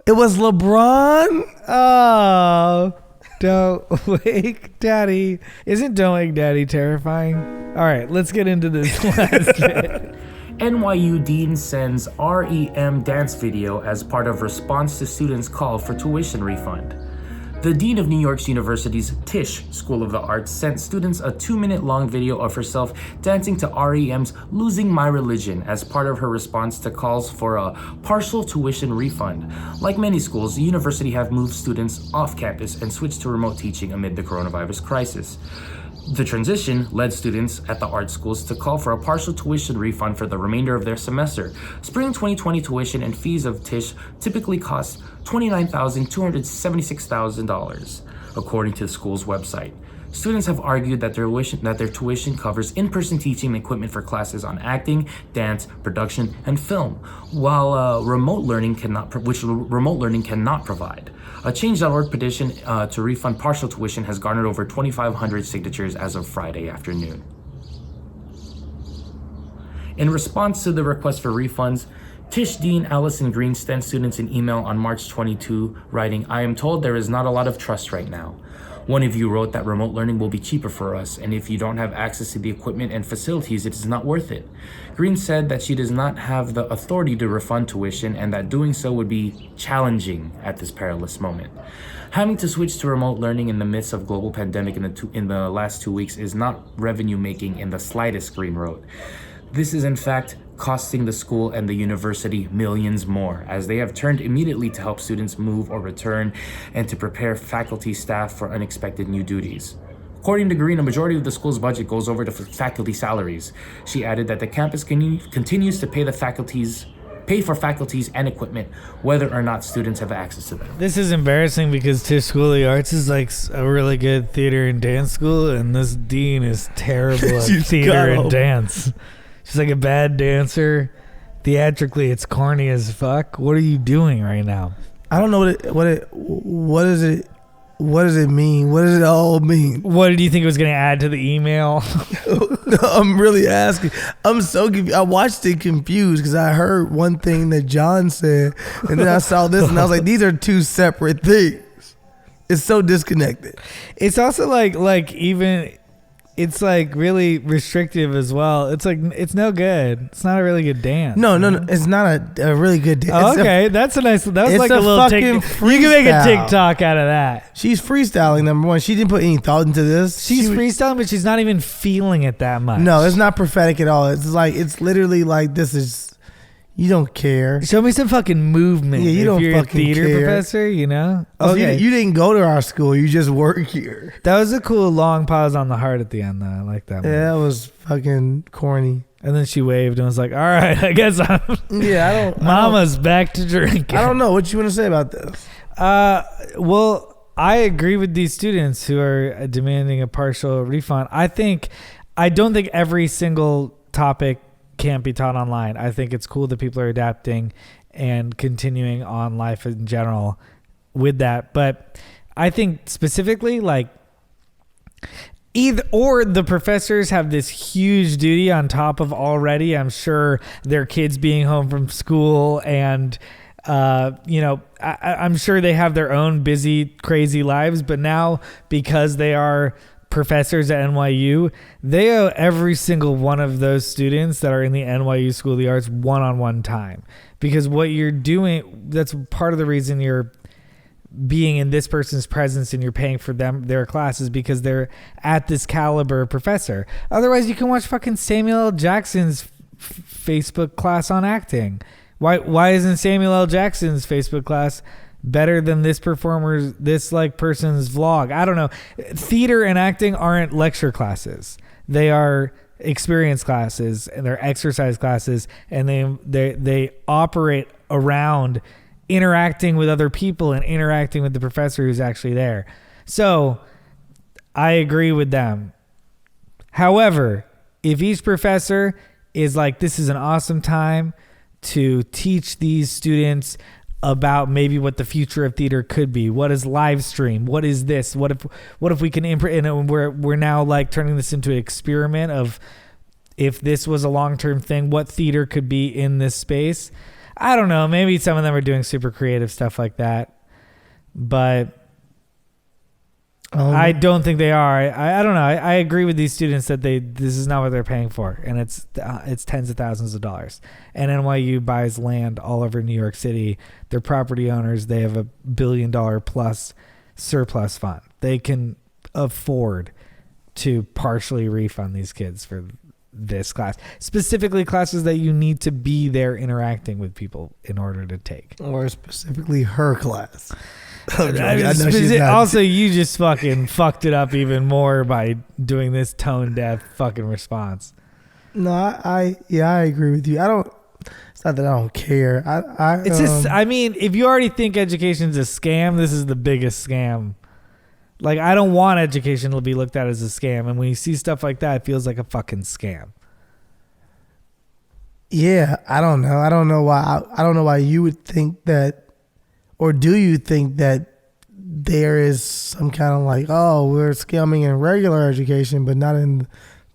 S1: it was LeBron.
S2: Oh, don't wake daddy. Isn't Don't Wake Daddy terrifying? All right, let's get into this last bit.
S3: NYU Dean sends REM dance video as part of response to students' call for tuition refund. The Dean of New York University's Tisch School of the Arts sent students a 2-minute long video of herself dancing to REM's Losing My Religion as part of her response to calls for a partial tuition refund. Like many schools, the university have moved students off campus and switched to remote teaching amid the coronavirus crisis. The transition led students at the art schools to call for a partial tuition refund for the remainder of their semester. Spring 2020 tuition and fees of Tisch typically cost $29,276,000, according to the school's website. Students have argued that their tuition covers in-person teaching and equipment for classes on acting, dance, production, and film, while remote learning cannot provide. A Change.org petition to refund partial tuition has garnered over 2,500 signatures as of Friday afternoon. In response to the request for refunds, Tisch Dean Allison Green sent students an email on March 22 writing, I am told there is not a lot of trust right now. One of you wrote that remote learning will be cheaper for us, and if you don't have access to the equipment and facilities, it is not worth it. Green said that she does not have the authority to refund tuition and that doing so would be challenging at this perilous moment. Having to switch to remote learning in the midst of global pandemic in the last 2 weeks is not revenue making in the slightest, Green wrote. This is in fact costing the school and the university millions more, as they have turned immediately to help students move or return and to prepare faculty staff for unexpected new duties. According to Green, a majority of the school's budget goes over to faculty salaries. She added that the campus continues to pay for faculties and equipment, whether or not students have access to them.
S2: This is embarrassing because Tisch School of the Arts is like a really good theater and dance school, and this dean is terrible at theater and dance. She's like a bad dancer. Theatrically, it's corny as fuck. What are you doing right now?
S1: I don't know what does it mean? What does it all mean?
S2: What did you think it was going to add to the email?
S1: No, I'm really asking. I'm so confused. I watched it confused because I heard one thing that John said, and then I saw this, and I was like, these are two separate things. It's so disconnected.
S2: It's also like even... It's like really restrictive as well. It's like it's no good. It's not a really good dance.
S1: No, it's not a really good dance.
S2: Oh, okay, that's a nice. That was like a little TikTok. You can make a TikTok out of that.
S1: She's freestyling. Number one, she didn't put any thought into this.
S2: She's freestyling, but she's not even feeling it that much.
S1: No, it's not prophetic at all. It's literally like this is. You don't care.
S2: Show me some fucking movement.
S1: Yeah, you don't
S2: you're
S1: fucking
S2: a theater
S1: care.
S2: professor, you know?
S1: Oh, okay. You didn't go to our school. You just work here.
S2: That was a cool long pause on the heart at the end, though. I like that one.
S1: Yeah, that was fucking corny.
S2: And then she waved and was like, all right, I guess I'm...
S1: Yeah,
S2: Mama's back to drinking.
S1: I don't know. What you want to say about this?
S2: Well, I agree with these students who are demanding a partial refund. I don't think every single topic can't be taught online. I think it's cool that people are adapting and continuing on life in general with that. But I think specifically like either or the professors have this huge duty on top of already, I'm sure, their kids being home from school and I'm sure they have their own busy, crazy lives, but now because they are professors at NYU, they owe every single one of those students that are in the NYU School of the Arts one-on-one time, because what you're doing, that's part of the reason you're being in this person's presence and you're paying for their classes, because they're at this caliber professor. Otherwise you can watch fucking Samuel L. Jackson's Facebook class on acting. Why isn't Samuel L. Jackson's Facebook class better than this person's vlog? I don't know. Theater and acting aren't lecture classes. They are experience classes, and they're exercise classes, and they operate around interacting with other people and interacting with the professor who's actually there. So I agree with them. However, if each professor is like, this is an awesome time to teach these students about maybe what the future of theater could be. What is live stream? What is this? What if we can imprint? And we're now like turning this into an experiment of, if this was a long-term thing, what theater could be in this space? I don't know. Maybe some of them are doing super creative stuff like that, but I don't think they are. I don't know. I agree with these students that this is not what they're paying for, and it's tens of thousands of dollars. And NYU buys land all over New York City. They're property owners. They have $1 billion plus surplus fund. They can afford to partially refund these kids for this class, specifically classes that you need to be there interacting with people in order to take,
S1: or specifically her class.
S2: Also, you just fucking fucked it up even more by doing this tone deaf fucking response.
S1: No, I agree with you. It's not that I don't care.
S2: It's just, I mean, if you already think education's a scam, this is the biggest scam. Like, I don't want education to be looked at as a scam, and when you see stuff like that, it feels like a fucking scam.
S1: Yeah, I don't know. I don't know why you would think that. Or do you think that there is some kind of like, oh, we're scamming in regular education, but not in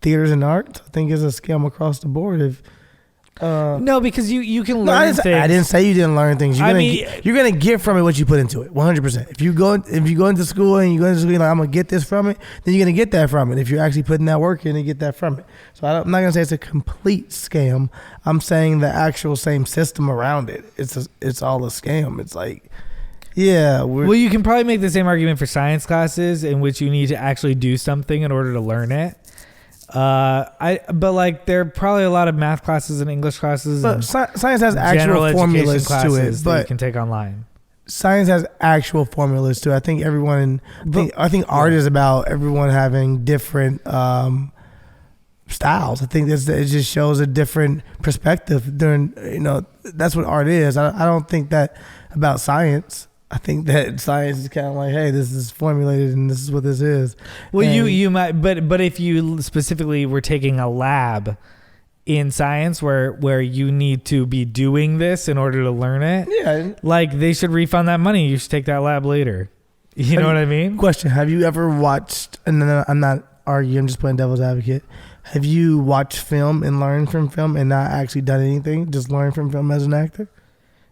S1: theaters and arts? I think it's a scam across the board.
S2: No, because you can
S1: No,
S2: learn things.
S1: I didn't say you didn't learn things. You're gonna get from it what you put into it. 100%. If you go into school and you go into school, you're like, I'm gonna get this from it, then you're gonna get that from it. If you're actually putting that work in and get that from it. So I'm not gonna say it's a complete scam. I'm saying the actual same system around it. It's all a scam. It's like, yeah.
S2: Well, you can probably make the same argument for science classes in which you need to actually do something in order to learn it. But like there are probably a lot of math classes and English classes,
S1: but
S2: and
S1: science has actual formulas to it.
S2: But you can take online.
S1: Science has actual formulas to it. I think I think art is about everyone having different styles. I think it just shows a different perspective. That's what art is. I don't think that about science. I think that science is kind of like, hey, this is formulated and this is what this is.
S2: Well, you might, but if you specifically were taking a lab in science where you need to be doing this in order to learn it,
S1: yeah,
S2: like they should refund that money. You should take that lab later. You know what I mean?
S1: Question: have you ever watched? And I'm not arguing. I'm just playing devil's advocate. Have you watched film and learned from film and not actually done anything? Just learn from film as an actor?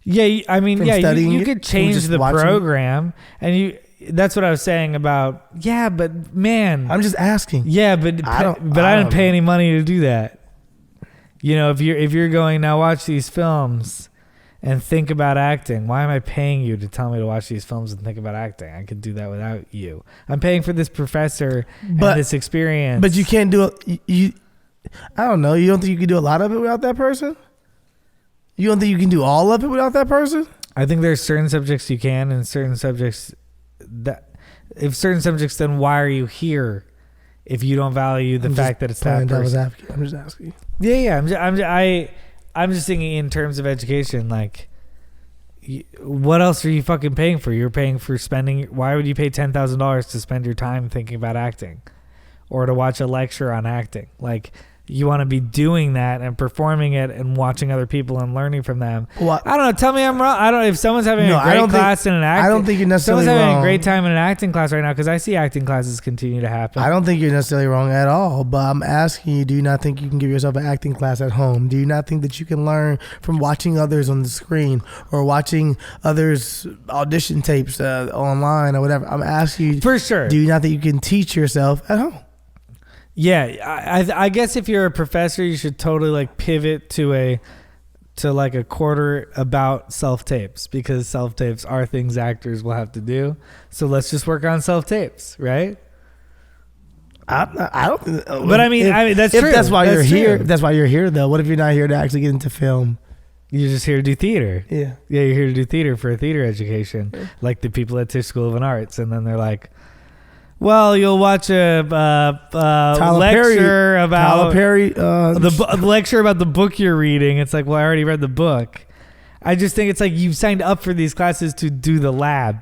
S2: Yeah, I mean, you could change the program, and that's what I was saying about. Yeah, but man,
S1: I'm just asking.
S2: Yeah, but I didn't pay any money to do that. You know, if you're going now, watch these films and think about acting. Why am I paying you to tell me to watch these films and think about acting? I could do that without you. I'm paying for this professor and this experience.
S1: But you can't do it. I don't know. You don't think you can do a lot of it without that person? You don't think you can do all of it without that person?
S2: I think there's certain subjects you can, and certain subjects then why are you here if you don't value the fact that it's that person?
S1: I'm just asking.
S2: Yeah. I'm just thinking in terms of education. Like, what else are you fucking paying for? You're paying for spending. Why would you pay $10,000 to spend your time thinking about acting, or to watch a lecture on acting? Like, you want to be doing that and performing it and watching other people and learning from them. Well, I don't know. Tell me I'm wrong. I don't know if someone's having a great class in an acting.
S1: I don't think you're necessarily
S2: someone's
S1: wrong.
S2: having a great time in an acting class right now, because I see acting classes continue to happen.
S1: I don't think you're necessarily wrong at all, but I'm asking you, do you not think you can give yourself an acting class at home? Do you not think that you can learn from watching others on the screen or watching others audition tapes online or whatever? I'm asking you.
S2: For sure.
S1: Do you not think you can teach yourself at home?
S2: Yeah, I guess if you're a professor, you should totally like pivot to a quarter about self-tapes, because self-tapes are things actors will have to do. So let's just work on self-tapes, right?
S1: I don't.
S2: But I mean, that's true.
S1: If that's why you're here. If that's why you're here, though. What if you're not here to actually get into film?
S2: You're just here to do theater.
S1: Yeah.
S2: Yeah, you're here to do theater for a theater education, like the people at Tisch School of Arts, and then they're like, well, you'll watch a lecture about the lecture about the book you're reading. It's like, well, I already read the book. I just think it's like you've signed up for these classes to do the lab,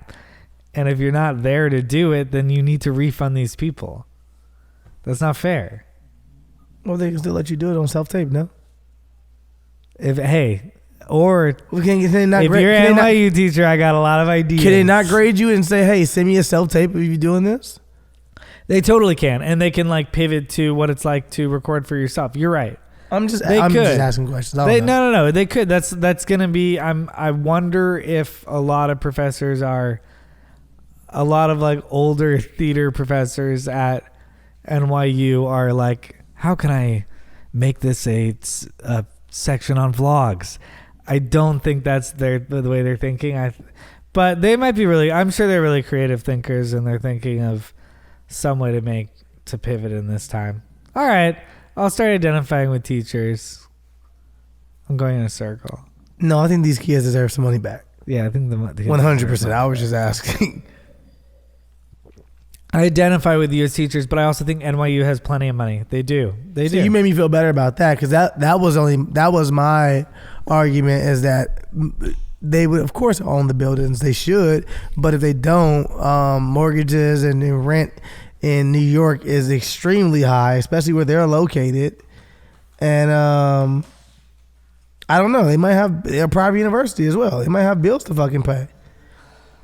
S2: and if you're not there to do it, then you need to refund these people. That's not fair.
S1: Well, they can still let you do it on self-tape, no?
S2: If you're an NYU teacher, I got a lot of ideas.
S1: Can they not grade you and say, hey, send me a self-tape if you're doing this?
S2: They totally can, and they can like pivot to what it's like to record for yourself. You're right.
S1: I'm just asking questions.
S2: No. They could. That's gonna be. I wonder if a lot of professors are, a lot of like older theater professors at NYU are like, how can I make this a section on vlogs? I don't think that's the way they're thinking. But they might be really. I'm sure they're really creative thinkers, and they're thinking of some way to pivot in this time. All right, I'll start identifying with teachers. I'm going in a circle.
S1: No, I think these kids deserve some money back.
S2: Yeah, I think the
S1: 100%. I was just asking.
S2: I identify with you as teachers, but I also think NYU has plenty of money. They do. They do.
S1: You made me feel better about that, because that was my argument, is that they would, of course, own the buildings. They should, but if they don't, mortgages and rent in New York is extremely high, especially where they're located. And I don't know. They're a private university as well. They might have bills to fucking pay.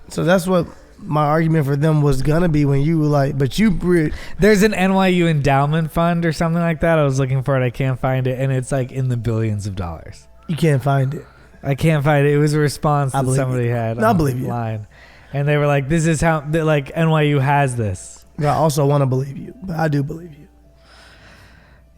S1: So that's what my argument for them was gonna be when you were like, but you.
S2: There's an NYU endowment fund or something like that. I was looking for it. I can't find it, and it's like in the billions of dollars.
S1: You can't find it.
S2: I can't find it. It was a response that somebody had.
S1: I believe you.
S2: Online. And they were like, "This is how like NYU has this."
S1: I also want to believe you, but I do believe you.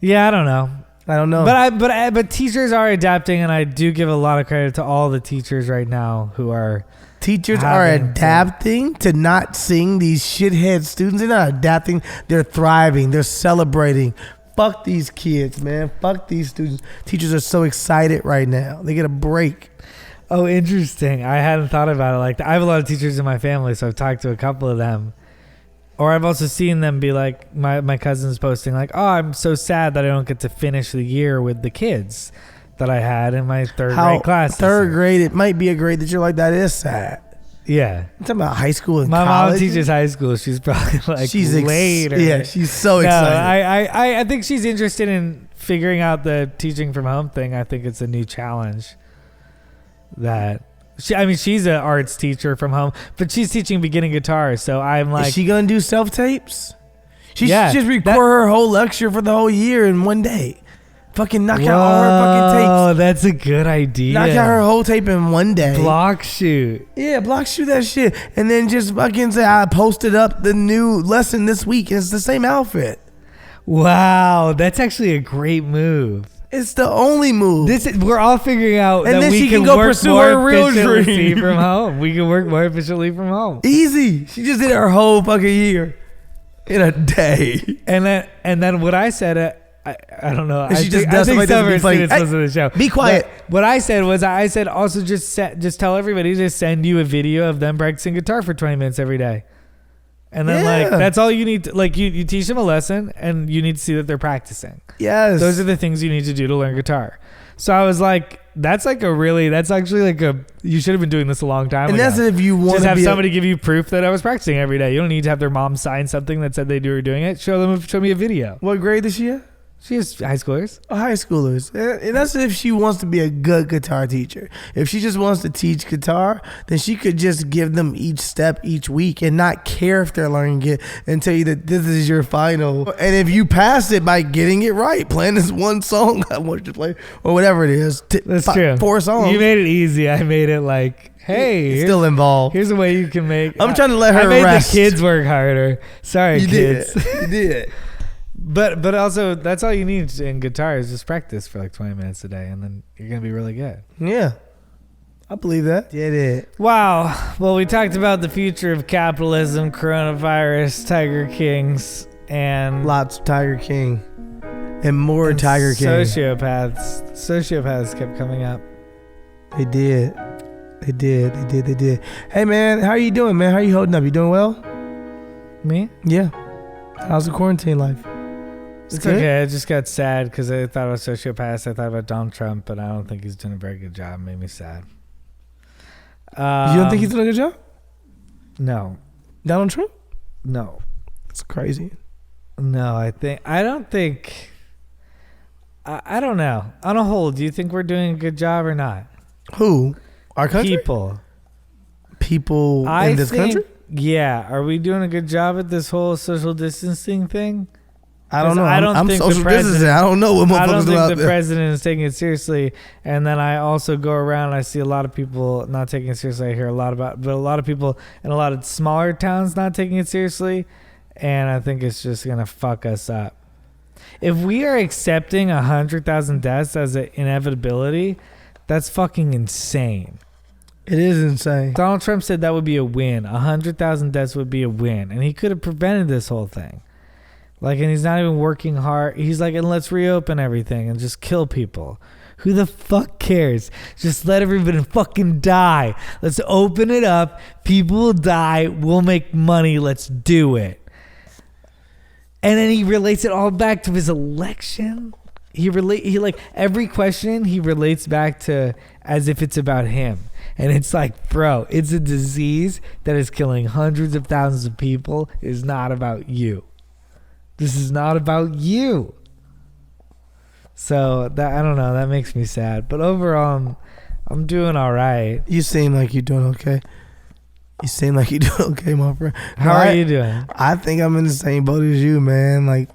S2: Yeah, I don't know.
S1: But
S2: But teachers are adapting, and I do give a lot of credit to all the teachers right now who are.
S1: Teachers are adapting to not seeing these shithead students. They're not adapting. They're thriving. They're celebrating. Fuck these kids, man. Fuck these students. Teachers are so excited right now. They get a break.
S2: Oh, interesting. I hadn't thought about it like that. I have a lot of teachers in my family, so I've talked to a couple of them. Or I've also seen them be like, my cousins posting like, oh, I'm so sad that I don't get to finish the year with the kids that I had in my third grade class.
S1: Third grade, it might be a grade that you're like, that is sad.
S2: Yeah.
S1: I'm talking about high school and
S2: my
S1: college.
S2: mom teaches high school. She's probably like later.
S1: Yeah, she's so excited.
S2: I think she's interested in figuring out the teaching from home thing. I think it's a new challenge that... she's an arts teacher from home, but she's teaching beginning guitar. So I'm like,
S1: is she gonna do self tapes? She should just record her whole lecture for the whole year in one day. Fucking knock out all her fucking tapes.
S2: Oh, that's a good idea.
S1: Knock out her whole tape in one day.
S2: Block shoot.
S1: Yeah, block shoot that shit, and then just fucking say I posted up the new lesson this week. And it's the same outfit.
S2: Wow, that's actually a great move.
S1: It's the only move.
S2: We're all figuring out
S1: and
S2: that
S1: then
S2: we
S1: she
S2: can
S1: go
S2: work
S1: pursue
S2: more
S1: her real
S2: efficiently
S1: dream
S2: from home. We can work more efficiently from home.
S1: Easy. She just did her whole fucking year in a day.
S2: And then what I said, I don't know.
S1: She just does something like this.
S2: Students listen to the show.
S1: Be quiet.
S2: What I said was, also just tell everybody to send you a video of them practicing guitar for 20 minutes every day. And then that's all you need to, you teach them a lesson and you need to see that they're practicing.
S1: Yes.
S2: Those are the things you need to do to learn guitar. So I was like, that's actually you should have been doing this a long time ago.
S1: And that's if you want
S2: to
S1: have
S2: somebody give you proof that I was practicing every day. You don't need to have their mom sign something that said they were doing it. Show me a video.
S1: What grade is she at?
S2: She has high schoolers.
S1: High schoolers. And that's if she wants to be a good guitar teacher. If she just wants to teach guitar, then she could just give them each step each week and not care if they're learning it and tell you that this is your final. And if you pass it by getting it right, playing this one song I want you to play, or whatever it is.
S2: That's true.
S1: 4 songs.
S2: You made it easy. I made it like, hey.
S1: It's still involved.
S2: Here's a way you can make.
S1: I'm trying to let her
S2: the
S1: rest.
S2: kids work harder. Sorry,
S1: you
S2: kids.
S1: You did.
S2: But also, that's all you need in guitar is just practice for like 20 minutes a day, and then you're going to be really good.
S1: Yeah. I believe that. Did it.
S2: Wow. Well, we talked about the future of capitalism, coronavirus, Tiger Kings, and...
S1: lots of Tiger King. And more Tiger King.
S2: Sociopaths kept coming up.
S1: They did. Hey, man, how are you doing, man? How are you holding up? You doing well?
S2: Me?
S1: Yeah. How's the quarantine life?
S2: It's okay. I just got sad because I thought about sociopaths. I thought about Donald Trump, but I don't think he's doing a very good job. It made me sad.
S1: You don't think he's doing a good job?
S2: No.
S1: Donald Trump?
S2: No.
S1: It's crazy.
S2: No, I don't think. I don't know. On a whole, do you think we're doing a good job or not?
S1: Who? Our country? People in this country?
S2: Yeah. Are we doing a good job at this whole social distancing thing?
S1: I don't know. I'm social distancing. I don't know what motherfuckers do out there.
S2: I don't think the president is taking it seriously. And then I also go around and I see a lot of people not taking it seriously. I hear a lot about, but a lot of people in a lot of smaller towns not taking it seriously. And I think it's just going to fuck us up. If we are accepting 100,000 deaths as an inevitability, that's fucking insane.
S1: It is insane.
S2: Donald Trump said that would be a win. 100,000 deaths would be a win. And he could have prevented this whole thing. And he's not even working hard. He's like, and let's reopen everything and just kill people. Who the fuck cares? Just let everybody fucking die. Let's open it up. People will die. We'll make money. Let's do it. And then he relates it all back to his election. He every question he relates back to as if it's about him. And it's like, bro, it's a disease that is killing hundreds of thousands of people. It's not about you. This is not about you. So that, I don't know, that makes me sad. But overall, I'm doing all right.
S1: You seem like you're doing okay. You seem like you do okay, my friend.
S2: How are you doing?
S1: I think I'm in the same boat as you, man. Like,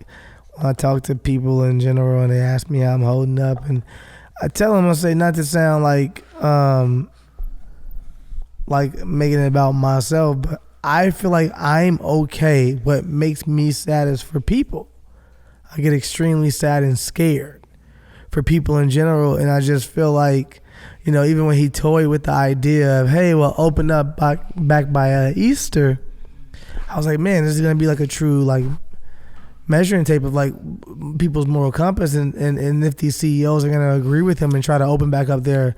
S1: when I talk to people in general and they ask me how I'm holding up, and I tell them, I say, not to sound like making it about myself, but I feel like I'm okay. What makes me sad is for people. I get extremely sad and scared for people in general, and I just feel like, you know, even when he toyed with the idea of, hey, well, open up back by Easter, I was like, man, this is gonna be like a true like measuring tape of like people's moral compass, and if these CEOs are gonna agree with him and try to open back up their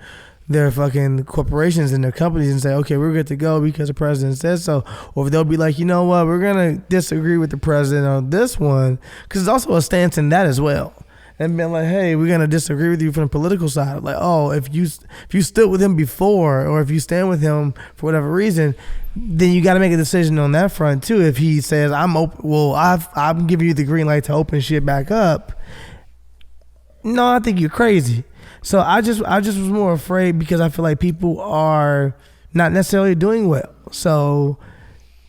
S1: fucking corporations and their companies and say, okay, we're good to go because the president says so, or if they'll be like, you know what, we're gonna disagree with the president on this one, because there's also a stance in that as well. And being like, hey, we're gonna disagree with you from the political side. Like, oh, if you stood with him before, or if you stand with him for whatever reason, then you got to make a decision on that front too. If he says, I'm open, well, I'm giving you the green light to open shit back up. No, I think you're crazy. So I just was more afraid because I feel like people are not necessarily doing well. So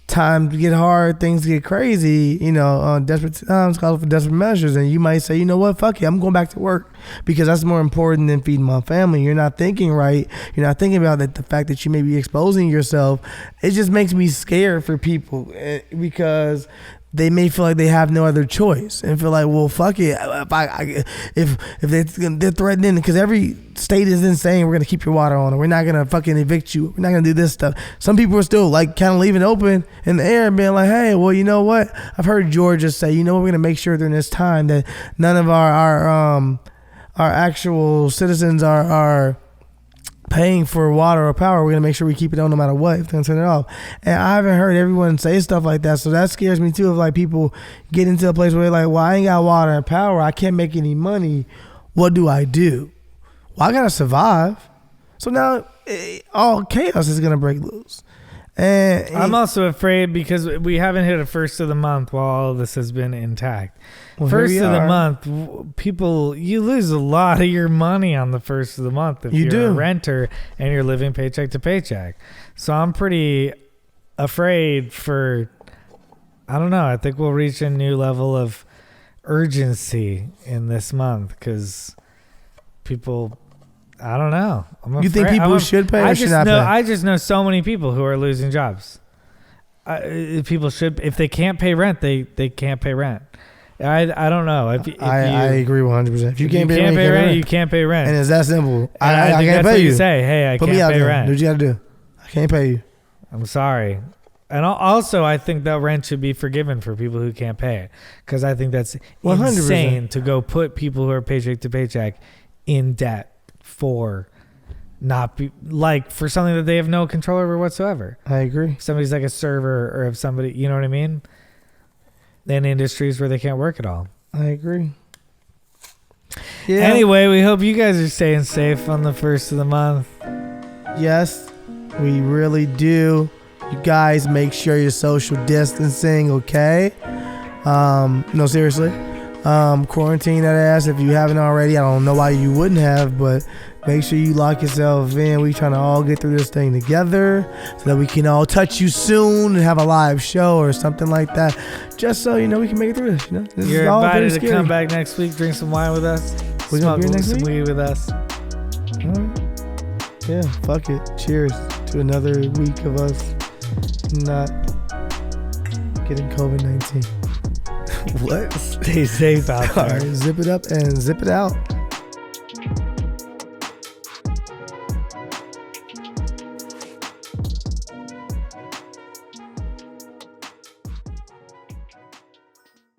S1: times get hard, things get crazy, you know, desperate times call for desperate measures, and you might say, you know what, fuck it, I'm going back to work because that's more important than feeding my family. You're not thinking right. You're not thinking about the fact that you may be exposing yourself. It just makes me scared for people because they may feel like they have no other choice and feel like, well, fuck it. If they're threatening, because every state is in saying we're gonna keep your water on, or we're not gonna fucking evict you, we're not gonna do this stuff. Some people are still like kind of leaving it open in the air and being like, hey, well, you know what? I've heard Georgia say, you know what, we're gonna make sure during this time that none of our actual citizens are paying for water or power. We're gonna make sure we keep it on no matter what, if they're gonna turn it off. And I haven't heard everyone say stuff like that, so that scares me too, of like people get into a place where they're like, well, I ain't got water and power, I can't make any money, what do I do? Well, I gotta survive. So now all chaos is gonna break loose. And
S2: I'm also afraid because we haven't hit a first of the month while all of this has been intact.
S1: Well,
S2: first of the month, people, you lose a lot of your money on the first of the month if you're a renter and you're living paycheck to paycheck. So I'm pretty afraid I don't know, I think we'll reach a new level of urgency in this month because people, I don't know.
S1: You think people should pay or should not pay?
S2: I just know so many people who are losing jobs. People should, if they can't pay rent, they can't pay rent. I don't know. I
S1: agree 100%. If you can't pay rent,
S2: you can't pay rent.
S1: And it's that simple.
S2: I
S1: can't
S2: that's
S1: pay
S2: what
S1: you.
S2: You say, hey, I
S1: Put
S2: can't
S1: me out
S2: pay
S1: there.
S2: rent.
S1: Do what you got to do. I can't pay you.
S2: I'm sorry. And also, I think that rent should be forgiven for people who can't pay it, because I think that's 100%. Insane to go put people who are paycheck to paycheck in debt for for something that they have no control over whatsoever.
S1: I agree.
S2: If somebody's like a server, or if somebody, you know what I mean? In industries where they can't work at all.
S1: I agree. Yeah.
S2: Anyway, we hope you guys are staying safe on the first of the month.
S1: Yes, we really do. You guys make sure you're social distancing, okay? No, seriously. Quarantine that ass if you haven't already. I don't know why you wouldn't have, but make sure you lock yourself in. We trying to all get through this thing together so that we can all touch you soon and have a live show or something like that. Just so, you know, we can make it through this. You know,
S2: you're invited to come back next week, drink some wine with us.
S1: We're going to be here next week?
S2: Weed with us.
S1: All right. Yeah, fuck it. Cheers to another week of us not getting COVID-19.
S2: What? Stay safe out there.
S1: All right, zip it up and zip it out.